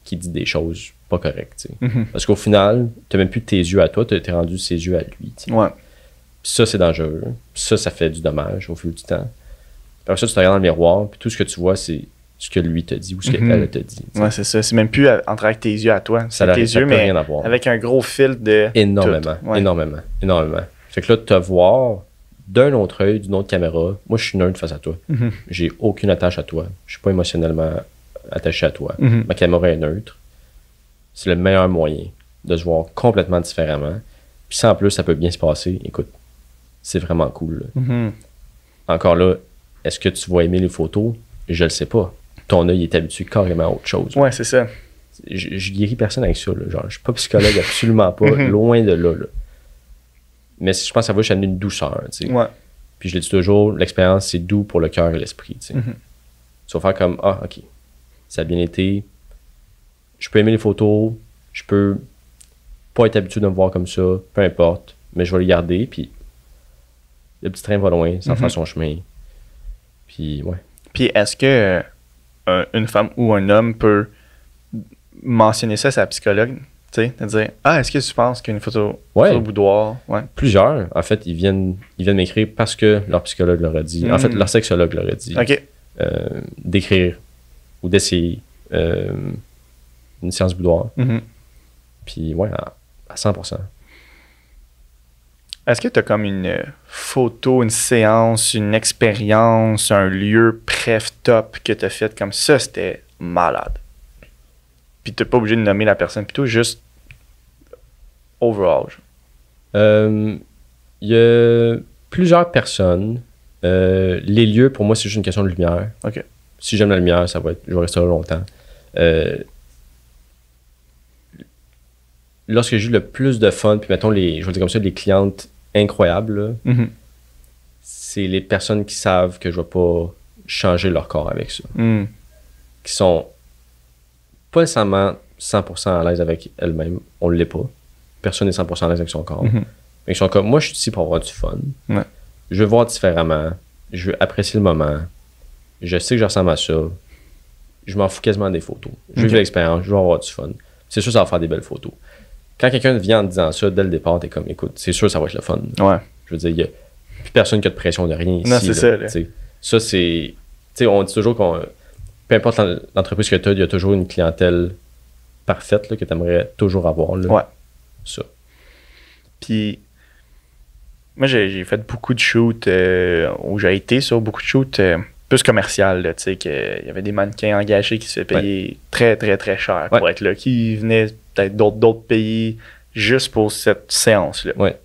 qu'il dit des choses pas correctes. Parce qu'au final, tu n'as même plus tes yeux à toi, tu es rendu ses yeux à lui. Ouais. Ça, c'est dangereux. Ça fait du dommage au fil du temps. Puis après ça, tu te regardes dans le miroir, puis tout ce que tu vois, c'est ce que lui te dit ou ce qu'elle te dit. Ouais, c'est ça. C'est même plus entre avec tes yeux à toi. Ça tes yeux, mais rien à voir. avec un gros fil de. Énormément. Fait que là, te voir d'un autre œil, d'une autre caméra, moi, je suis neutre face à toi. J'ai aucune attache à toi. Je suis pas émotionnellement attaché à toi. Ma caméra est neutre. C'est le meilleur moyen de se voir complètement différemment. Puis si en plus, ça peut bien se passer, écoute, c'est vraiment cool. Encore là, est-ce que tu vas aimer les photos? Je le sais pas. Ton œil est habitué carrément à autre chose. Ouais, c'est ça. Je guéris personne avec ça. Là. Genre, je suis pas psychologue, absolument pas. Loin de là. Mais je pense que ça va juste amener une douceur. Ouais. Puis je le dis toujours, l'expérience, c'est doux pour le cœur et l'esprit. Tu vas faire comme, ah, OK, ça a bien été. Je peux aimer les photos. Je peux pas être habitué de me voir comme ça. Peu importe. Mais je vais les garder. Puis le petit train va loin, ça faire son chemin. Puis, ouais. Puis, est-ce que une femme ou un homme peut mentionner ça à sa psychologue? Tu sais, de dire, est-ce que tu penses qu'une photo boudoir? Ouais. Plusieurs, en fait, ils viennent m'écrire parce que leur psychologue leur a dit, en fait, leur sexologue leur a dit, d'écrire ou d'essayer une séance boudoir. Puis, ouais, à 100%. Est-ce que tu as comme une photo, une séance, une expérience, un lieu top que tu as fait comme ça, c'était malade? Puis tu n'es pas obligé de nommer la personne, plutôt juste overall. Il y a plusieurs personnes. Les lieux, pour moi, c'est juste une question de lumière. OK. Si j'aime la lumière, je vais rester là longtemps. Lorsque j'ai eu le plus de fun, puis mettons, je vais dire comme ça, les clientes incroyables, là, c'est les personnes qui savent que je vais pas changer leur corps avec ça. Qui sont pas nécessairement 100% à l'aise avec elles-mêmes. On ne l'est pas. Personne n'est 100% à l'aise avec son corps. Mais ils sont comme, moi, je suis ici pour avoir du fun. Ouais. Je veux voir différemment. Je veux apprécier le moment. Je sais que je ressemble à ça. Je m'en fous quasiment des photos. Je veux vivre l'expérience. Je veux avoir du fun. C'est sûr, ça va faire des belles photos. Quand quelqu'un vient en disant ça, dès le départ, t'es comme, écoute, c'est sûr, ça va être le fun. Ouais. Je veux dire, il n'y a plus personne qui a de pression de rien ici. Non, c'est ça. Là. Ça, c'est... Tu sais, on dit toujours qu'on... Peu importe l'entreprise que tu as, il y a toujours une clientèle parfaite là, que tu aimerais toujours avoir. Là. Ouais. Ça. Puis, moi, j'ai fait beaucoup de shoots où j'ai été sur beaucoup de shoots plus commercial. Tu sais, qu'il y avait des mannequins engagés qui se fait payer très, très, très cher pour être là, qui venaient peut-être d'autres pays juste pour cette séance-là. Ouais.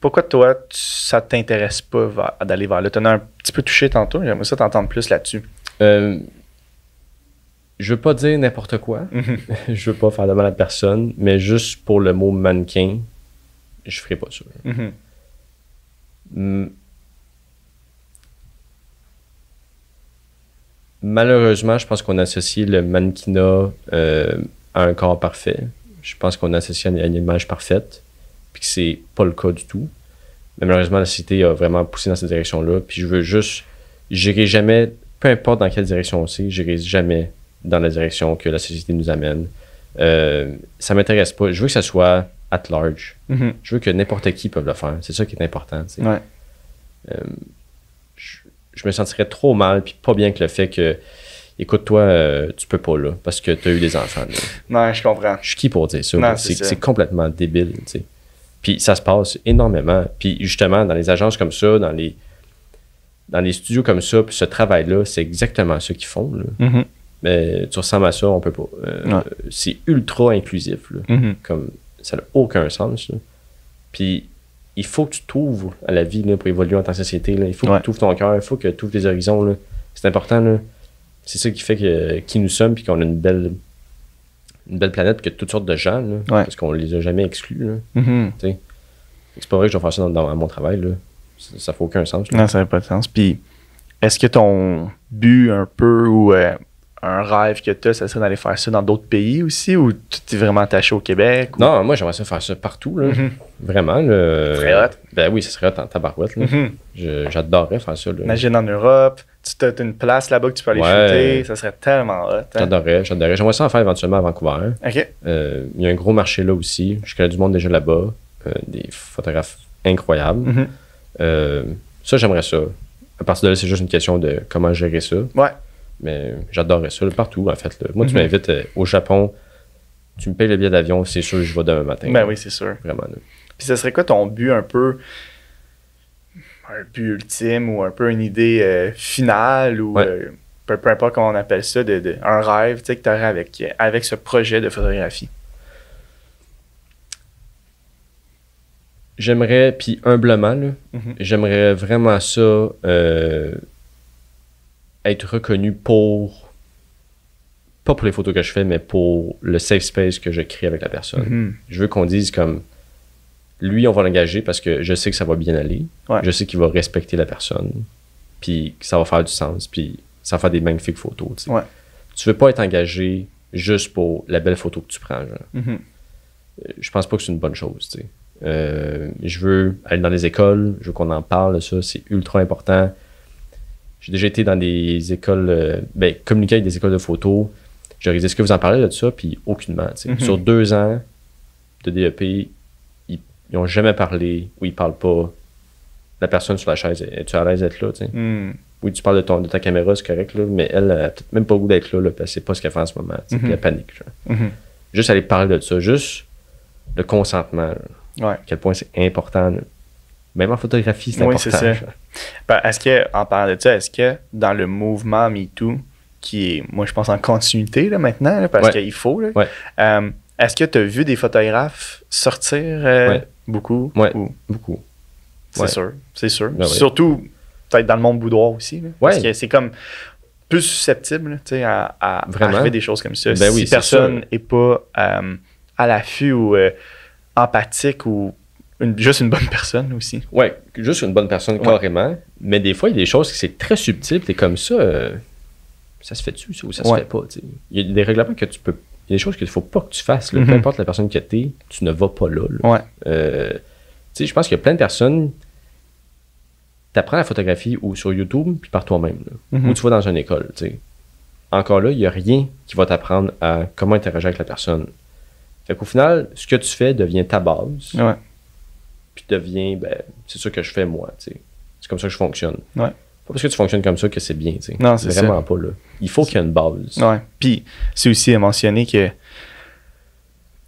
Pourquoi toi, ça t'intéresse pas d'aller vers là? Tu en as un petit peu touché tantôt, j'aimerais ça t'entendre plus là-dessus. Je veux pas dire n'importe quoi. Je veux pas faire de mal à personne, mais juste pour le mot mannequin, je ferai pas ça. Malheureusement, je pense qu'on associe le mannequinat à un corps parfait. Je pense qu'on associe à une image parfaite, puis que c'est pas le cas du tout. Mais malheureusement, la société a vraiment poussé dans cette direction-là, puis je veux juste... J'irai jamais, peu importe dans quelle direction c'est, j'irai jamais dans la direction que la société nous amène. Ça m'intéresse pas. Je veux que ça soit at large. Je veux que n'importe qui peut le faire. C'est ça qui est important. Ouais. Je me sentirais trop mal puis pas bien que le fait que écoute, toi, tu peux pas là parce que tu as eu des enfants. Là. Non, je comprends. Je suis qui pour dire ça? Non, c'est complètement débile. T'sais. Puis ça se passe énormément. Puis justement, dans les agences comme ça, dans les studios comme ça, puis ce travail-là, c'est exactement ça qu'ils font. Là. Mais tu ressembles à ça, on peut pas. C'est ultra inclusif. Là. Comme, ça n'a aucun sens. Là. Puis il faut que tu t'ouvres à la vie là, pour évoluer en tant que société. Là. Il faut que tu ouvres ton cœur, il faut que tu ouvres tes horizons. Là. C'est important. Là. C'est ça qui fait qui nous sommes puis qu'on a une belle planète puis qu'il y a toutes sortes de gens. Là, parce qu'on les a jamais exclus. Là. C'est pas vrai que je vais faire ça dans mon travail. Là. Ça fait aucun sens. Là. Non, ça n'a pas de sens. Puis est-ce que ton but un peu ou un rêve que tu as, ça serait d'aller faire ça dans d'autres pays aussi, ou tu t'es vraiment attaché au Québec? Ou... Non, moi, j'aimerais ça faire ça partout, là. Vraiment, là. Très hot. Ben oui, ça serait hot en tabarouette, là. J'adorerais faire ça, là. Imagine en Europe, tu as une place là-bas que tu peux aller shooter, ça serait tellement hot. Hein? J'adorerais. J'aimerais ça en faire éventuellement à Vancouver. OK. Il y a un gros marché là aussi. Je connais du monde déjà là-bas. Des photographes incroyables. Ça, j'aimerais ça. À partir de là, c'est juste une question de comment gérer ça. Ouais. Mais j'adorerais ça, là, partout, en fait. Là. Moi, tu m'invites au Japon, tu me payes le billet d'avion, c'est sûr que je vais demain matin. Ben oui, c'est sûr. Vraiment. Là. Puis ce serait quoi ton but un but ultime ou un peu une idée finale ou peu importe comment on appelle ça, un rêve que tu aurais avec ce projet de photographie? J'aimerais, puis humblement, là, j'aimerais vraiment ça être reconnu pas pour les photos que je fais, mais pour le safe space que je crée avec la personne. Je veux qu'on dise comme, lui, on va l'engager parce que je sais que ça va bien aller. Ouais. Je sais qu'il va respecter la personne, puis que ça va faire du sens, puis ça va faire des magnifiques photos. Tu sais. Ouais. Tu veux pas être engagé juste pour la belle photo que tu prends. Genre. Je pense pas que c'est une bonne chose. Tu sais. Je veux aller dans les écoles, je veux qu'on en parle de ça, c'est ultra important. J'ai déjà été dans des écoles, communiquer avec des écoles de photo. Je leur ai dit, est-ce que vous en parlez de ça? Puis aucunement. Sur 2 ans de DEP, ils n'ont jamais parlé ou ils parlent pas. La personne sur la chaise, es-tu à l'aise d'être là? Oui, tu parles de ta caméra, c'est correct, là, mais elle n'a peut-être même pas le goût d'être là, parce qu'elle sait pas ce qu'elle fait en ce moment. Puis elle panique. Juste aller parler de ça, juste le consentement. À quel point c'est important. Là. Même en photographie, c'est important. C'est ça. Ben, en parlant de ça, est-ce que dans le mouvement MeToo, qui est, moi, je pense, en continuité là, maintenant, là, parce qu'il faut, là, est-ce que tu as vu des photographes sortir beaucoup? Oui, beaucoup. C'est sûr, c'est sûr. Ben, surtout, peut-être dans le monde boudoir aussi. Là, parce que c'est comme plus susceptible là, à arriver des choses comme ça. Si personne n'est pas à l'affût ou empathique ou juste une bonne personne aussi. Oui, juste une bonne personne carrément. Mais des fois, il y a des choses qui c'est très subtil. T'es comme ça, ça se fait-tu ça, ou ça se fait pas? T'sais. Il y a des règlements que tu peux... Il y a des choses qu'il ne faut pas que tu fasses. Là. Peu importe la personne que t'es, tu ne vas pas là. Je pense qu'il y a plein de personnes... T'apprends la photographie ou sur YouTube puis par toi-même. Ou tu vas dans une école. T'sais. Encore là, il n'y a rien qui va t'apprendre à comment interagir avec la personne. Fait qu'au final, ce que tu fais devient ta base. Puis devient, c'est ça que je fais moi. T'sais. C'est comme ça que je fonctionne. Pas parce que tu fonctionnes comme ça que c'est bien. T'sais. Non, c'est vraiment pas là. Il faut qu'il y ait une base. Puis c'est aussi à mentionner que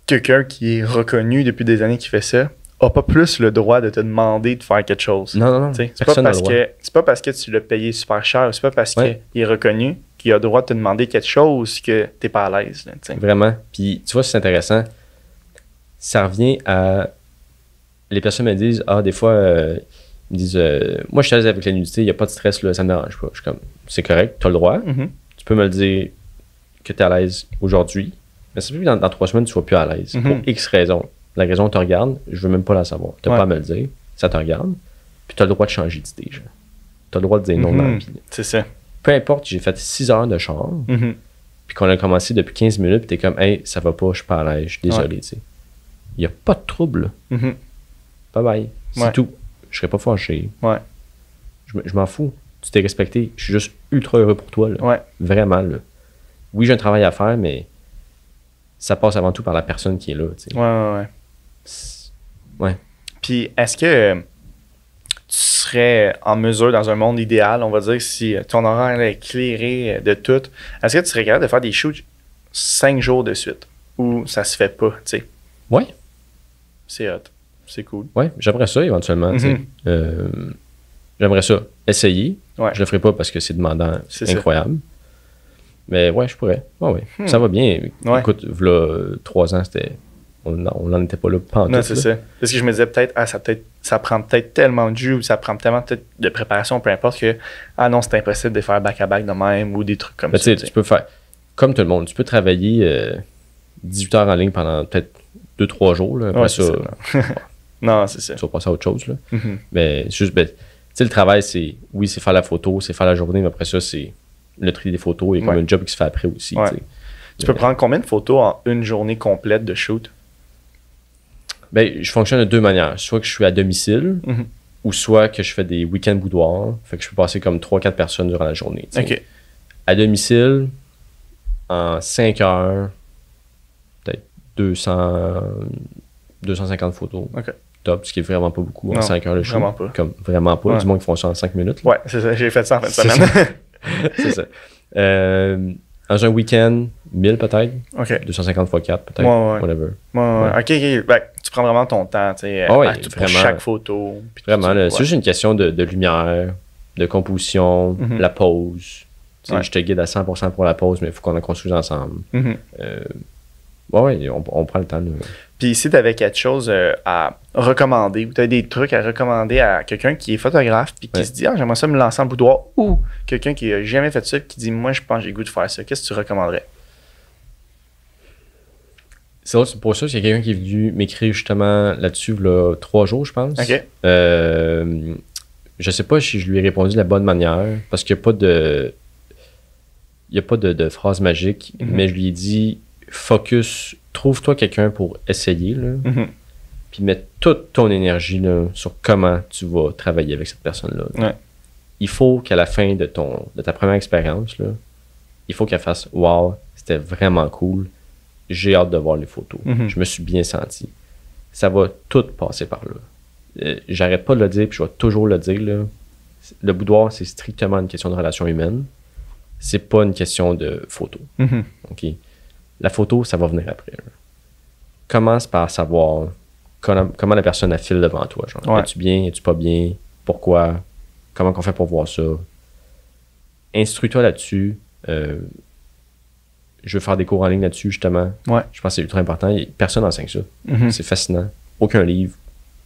quelqu'un qui est reconnu depuis des années qui fait ça n'a pas plus le droit de te demander de faire quelque chose. Non. C'est pas parce que tu l'as payé super cher, c'est pas parce qu'il est reconnu qu'il a le droit de te demander quelque chose que t'es pas à l'aise. Là, vraiment. Puis tu vois, c'est intéressant. Ça revient à... Les personnes me disent, des fois, ils me disent, moi je suis à l'aise avec la nudité, il n'y a pas de stress, là, ça me dérange pas. Je suis comme, c'est correct, tu as le droit. Tu peux me le dire que tu es à l'aise aujourd'hui. Mais c'est plus que dans 3 semaines, tu ne sois plus à l'aise. Pour X raisons. La raison te regarde, je veux même pas la savoir. Tu n'as pas à me le dire, ça te regarde. Puis tu as le droit de changer d'idée. Tu as le droit de dire non dans la vie. C'est ça. Peu importe, j'ai fait 6 heures de char, puis qu'on a commencé depuis 15 minutes, puis tu es comme, hey, ça va pas, je suis pas à l'aise, je suis désolé. Il n'y a pas de trouble. Bye bye. C'est tout. Je serais pas fâché. Je m'en fous. Tu t'es respecté. Je suis juste ultra heureux pour toi. Là. Vraiment. Là. Oui, j'ai un travail à faire, mais ça passe avant tout par la personne qui est là. T'sais. Ouais. Puis, est-ce que tu serais en mesure, dans un monde idéal, on va dire, si ton horaire est éclairé de tout, est-ce que tu serais capable de faire des shoots 5 jours de suite? Ou ça se fait pas, tu sais? Oui. C'est hot. C'est cool. Oui, j'aimerais ça éventuellement. J'aimerais ça essayer. Je le ferai pas parce que c'est demandant, c'est incroyable. Ça. Mais ouais, je pourrais. Ça va bien. Écoute, là, 3 ans, on n'en était pas là pendant tout. C'est ça. Parce que je me disais peut-être, ça prend peut-être tellement de jus ou ça prend tellement de préparation, peu importe, que non, c'est impossible de faire back-à-back de même ou des trucs comme ça. Tu peux faire, comme tout le monde, tu peux travailler 18 heures en ligne pendant peut-être 2-3 jours. Là. Après ça, non, c'est ça. Tu vas passer à autre chose. Là. Mais juste, le travail, c'est faire la photo, c'est faire la journée, mais après ça, c'est le tri des photos, il y a comme un job qui se fait après aussi. Ouais. Tu peux prendre combien de photos en une journée complète de shoot? Ben, je fonctionne de deux manières. Soit que je suis à domicile, ou soit que je fais des week-ends boudoirs. Fait que je peux passer comme 3-4 personnes durant la journée. OK. À domicile, en 5 heures, peut-être 250 photos. OK. Top, ce qui est vraiment pas beaucoup en Non, 5 heures le show. Vraiment pas. Comme vraiment pas. Ouais. Du monde qui font ça en 5 minutes. Là. Ouais, c'est ça. J'ai fait ça en fin de C'est semaine. C'est ça. Dans un week-end, 1000 peut-être. OK. 250 x 4 peut-être. Ouais. Whatever. Ouais. OK. Ben, tu prends vraiment ton temps, tu sais, Ouais, pour vraiment. chaque photo. Puis Vraiment, tout ça. là, c'est juste une question de lumière, de composition, la pose. Tu sais, Ouais. je te guide à 100% pour la pose, mais il faut qu'on la construise ensemble. Mhm. Ouais, on prend le temps. Là. Puis si tu avais quelque chose à recommander ou tu as des trucs à recommander à quelqu'un qui est photographe puis qui se dit « j'aimerais ça me lancer en boudoir » ou quelqu'un qui n'a jamais fait ça qui dit « moi, je pense que j'ai le goût de faire ça », qu'est-ce que tu recommanderais? C'est pour ça qu'il y a quelqu'un qui est venu m'écrire justement là-dessus, là, 3 jours, je pense. OK. Je sais pas si je lui ai répondu de la bonne manière, parce qu'il n'y a pas de... Il n'y a pas de phrase magique, mais je lui ai dit focus, trouve-toi quelqu'un pour essayer, là, puis mets toute ton énergie là, sur comment tu vas travailler avec cette personne-là. Ouais. Il faut qu'à la fin de ta première expérience, là, il faut qu'elle fasse wow, c'était vraiment cool, j'ai hâte de voir les photos, je me suis bien senti. Ça va tout passer par là. J'arrête pas de le dire, puis je vais toujours le dire. Là. Le boudoir, c'est strictement une question de relation humaine. C'est pas une question de photo. OK? La photo, ça va venir après. Là. Commence par savoir comment la personne affile devant toi. Genre, es-tu bien, es-tu pas bien? Pourquoi? Comment on fait pour voir ça? Instruis-toi là-dessus. Je veux faire des cours en ligne là-dessus, justement. Ouais. Je pense que c'est ultra important. Personne n'enseigne ça. C'est fascinant. Aucun livre.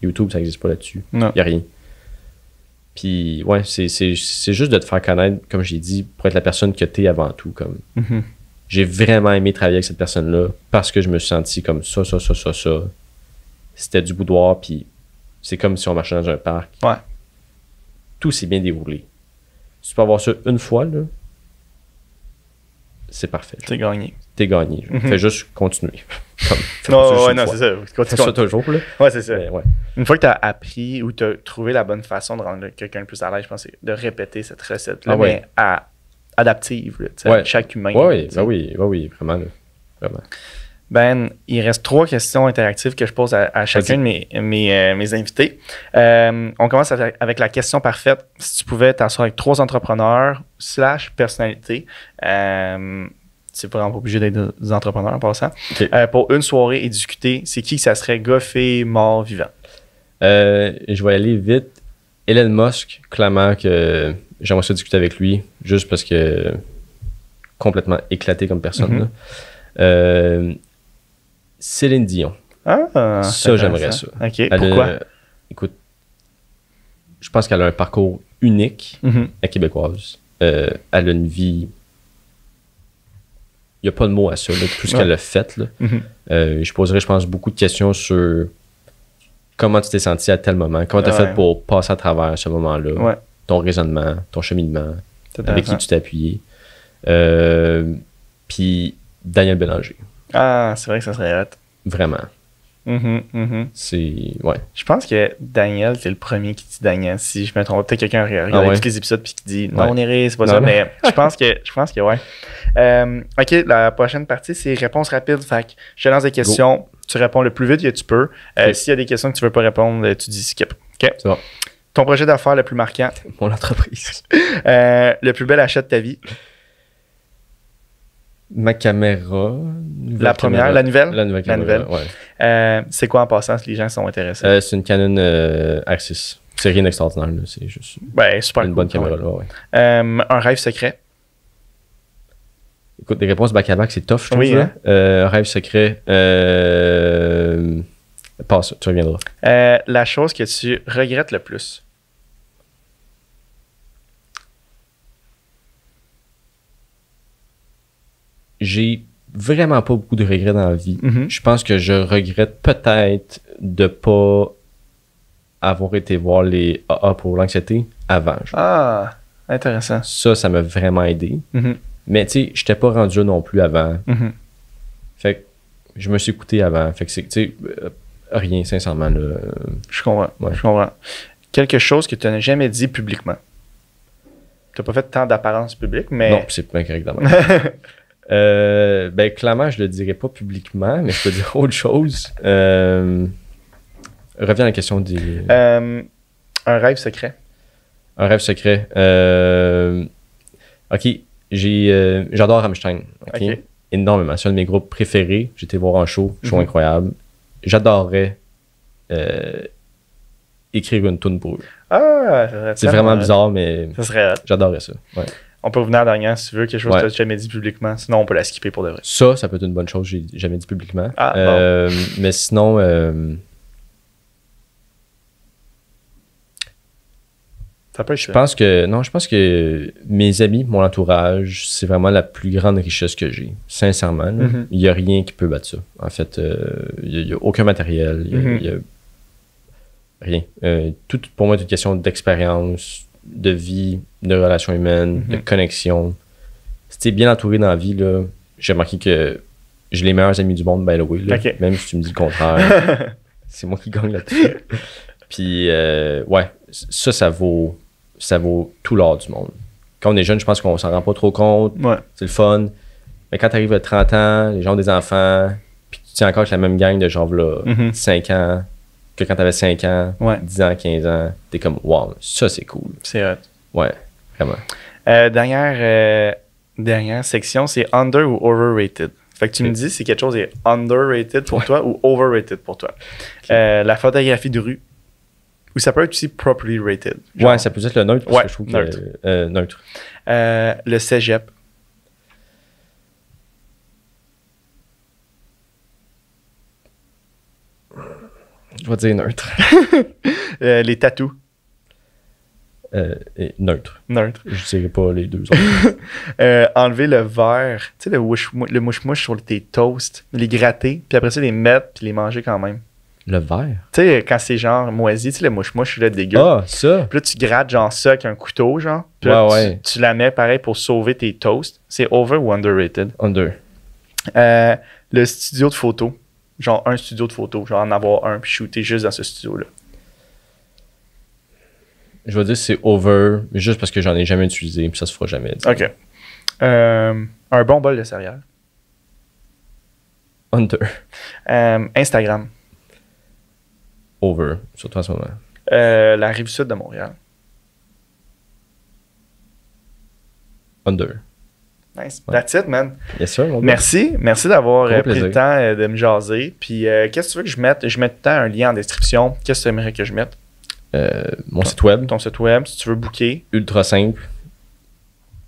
YouTube, ça n'existe pas là-dessus. Il n'y a rien. Puis, ouais, c'est juste de te faire connaître, comme j'ai dit, pour être la personne que tu es avant tout. Comme. J'ai vraiment aimé travailler avec cette personne-là parce que je me suis senti comme ça. C'était du boudoir, puis c'est comme si on marchait dans un parc. Ouais. Tout s'est bien déroulé. Si tu peux avoir ça une fois, là, c'est parfait. T'es gagné. T'es gagné. Fais juste continuer. Non, c'est ça. Fais ça toujours, là. Ouais, c'est ça. Mais, ouais. Une fois que tu as appris ou tu as trouvé la bonne façon de rendre quelqu'un le plus à l'aise, je pense, c'est de répéter cette recette-là, mais adaptive, là, chaque humain. Oui, vraiment. Là. Vraiment. Ben, il reste 3 questions interactives que je pose à chacun de mes invités. On commence avec la question parfaite. Si tu pouvais t'asseoir avec 3 entrepreneurs / personnalités, c'est vraiment pas obligé d'être des entrepreneurs en passant, pour une soirée et discuter, c'est qui que ça serait, gars, fille, mort, vivant? Je vais aller vite. Elon Musk, clairement que j'aimerais ça discuter avec lui, juste parce que complètement éclaté comme personne. Là. Céline Dion. Ah, ça, j'aimerais ça. OK, pourquoi? Écoute, je pense qu'elle a un parcours unique, la québécoise. Elle a une vie... Il n'y a pas de mots à ça, là, tout ce qu'elle a fait. Là. Je poserais, je pense, beaucoup de questions sur comment tu t'es senti à tel moment, comment tu as fait pour passer à travers ce moment-là, ton raisonnement, ton cheminement, avec qui tu t'es appuyé. Puis Daniel Bélanger. Ah, c'est vrai que ça serait hot. Vraiment. C'est... Ouais. Je pense que Daniel, c'est le premier qui dit Daniel. Si je me trompe, peut-être quelqu'un regarde tous les épisodes puis qui dit non, Néré, c'est pas ça, mais je pense que ouais. OK, la prochaine partie, c'est réponse rapide. Fait que je te lance des questions. Tu réponds le plus vite que tu peux. S'il y a des questions que tu veux pas répondre, tu dis skip. OK? C'est bon. Ton projet d'affaires le plus marquant? Mon entreprise. Le plus bel achat de ta vie? Ma caméra. La première, la nouvelle? La nouvelle caméra, ouais. C'est quoi en passant si les gens sont intéressés? C'est une Canon Axis. C'est rien d'extraordinaire, là. C'est juste super une bonne caméra. Là, ouais. Un rêve secret? Écoute, des réponses back-à-back, c'est tough, je trouve. Oui, hein? Rêve secret. Passe, tu reviendras. La chose que tu regrettes le plus? J'ai vraiment pas beaucoup de regrets dans la vie. Je pense que je regrette peut-être de pas avoir été voir les AA pour l'anxiété avant. Ah, Intéressant. Ça m'a vraiment aidé. Mhm. Mais tu sais, j'étais pas rendu là non plus avant. Mhm. Fait que je me suis écouté avant. Fait que c'est, tu sais, rien, sincèrement. Là, Je comprends. Ouais. Je comprends. Quelque chose que tu n'as jamais dit publiquement. Tu n'as pas fait tant d'apparence publique, mais. Non, c'est pas correct d'abord. Ben, clairement, je le dirais pas publiquement, mais je peux dire autre chose. Reviens à la question des... Un rêve secret. Un rêve secret. OK, j'adore Rammstein. OK? OK. Énormément. C'est un de mes groupes préférés. J'ai été voir un show Mhm. incroyable. J'adorerais écrire une tune pour eux. Ah, ça serait C'est tellement vraiment hot. bizarre, mais Ça serait hot. j'adorerais ça. Ouais. On peut revenir à la dernière si tu veux, quelque chose Ouais. que tu n'as jamais dit publiquement. Sinon, on peut la skipper pour de vrai. Ça peut être une bonne chose, j'ai jamais dit publiquement. Ah, Mais sinon, Ça peut être je pense que mes amis, mon entourage, c'est vraiment la plus grande richesse que j'ai. Sincèrement, là. Mhm. Il n'y a rien qui peut battre ça. En fait, il n'y a aucun matériel, il y a rien. Tout pour moi, c'est une question d'expérience, de vie, de relations humaines, de Mhm. connexion. Si t'es bien entouré dans la vie, là, j'ai remarqué que j'ai les meilleurs amis du monde, by the way, là. Ok. Même si tu me dis le contraire. C'est moi qui gagne là-dessus. Puis, ouais, ça vaut tout l'or du monde. Quand on est jeune, je pense qu'on s'en rend pas trop compte. Ouais. C'est le fun. Mais quand tu arrives à 30 ans, les gens ont des enfants, puis tu tiens encore avec la même gang de genre là, Mhm. 5 ans, que quand tu avais 5 ans, Ouais. 10 ans, 15 ans, t'es comme, wow, ça c'est cool. C'est hot. Ouais, vraiment. Dernière section, c'est under ou overrated. Fait que tu me dis si quelque chose est underrated pour toi ou overrated pour toi. La photographie de rue. Ou ça peut être aussi properly rated. Genre, Ouais, ça peut être le neutre, parce Ouais, que je trouve neutre. que neutre. Le cégep. Je vais dire neutre. Les tatous. Et neutre. Neutre. Je dirais pas les deux autres. Enlever le verre. Tu sais, le mouche-mouche sur tes toasts. Les gratter. Puis après ça, les mettre. Puis les manger quand même. Le verre? Tu sais, quand c'est genre moisi, tu sais, le mouche-mouche, là, dégueu. Ah, ça! Puis là, tu grattes genre ça avec un couteau, genre. Puis là, Ouais, ouais. tu la mets pareil pour sauver tes toasts. C'est over ou underrated? Under. Le studio de photo. Genre un studio de photo. Genre en avoir un puis shooter juste dans ce studio-là. Je vais dire que c'est over, juste parce que j'en ai jamais utilisé, puis ça se fera jamais. OK. Un bon bol de céréales. Under. Instagram. Over, surtout en ce moment. La rive sud de Montréal. Under. Nice. Ouais. That's it, man. Yes, sir, mon gars. Merci. Merci d'avoir Gros pris le plaisir. temps de me jaser. Puis, qu'est-ce que tu veux que je mette? Je mets tout le temps un lien en description. Qu'est-ce que tu aimerais que je mette? Mon site web, Ton site web, si tu veux booker. ultra simple.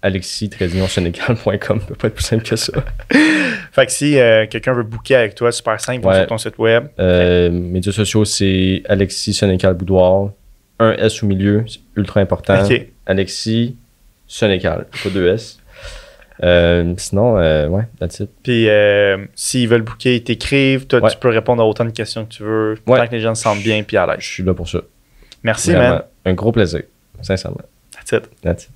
Alexis-sénégal.com, peut pas être plus simple que ça. Fait que si quelqu'un veut booker avec toi, super simple, va Ouais. sur ton site web. Médias sociaux, c'est Alexis Sénécal Boudoir. Un S au milieu, c'est ultra important. OK. Alexis Sénécal, pas deux S. Sinon, ouais, that's it. Puis, s'ils veulent booker, ils t'écrivent. Toi, Ouais. tu peux répondre à autant de questions que tu veux. Ouais. Tant que les gens se sentent bien puis à Je l'aise. suis là pour ça. Merci, Vraiment, man. un gros plaisir, sincèrement. That's it. That's it.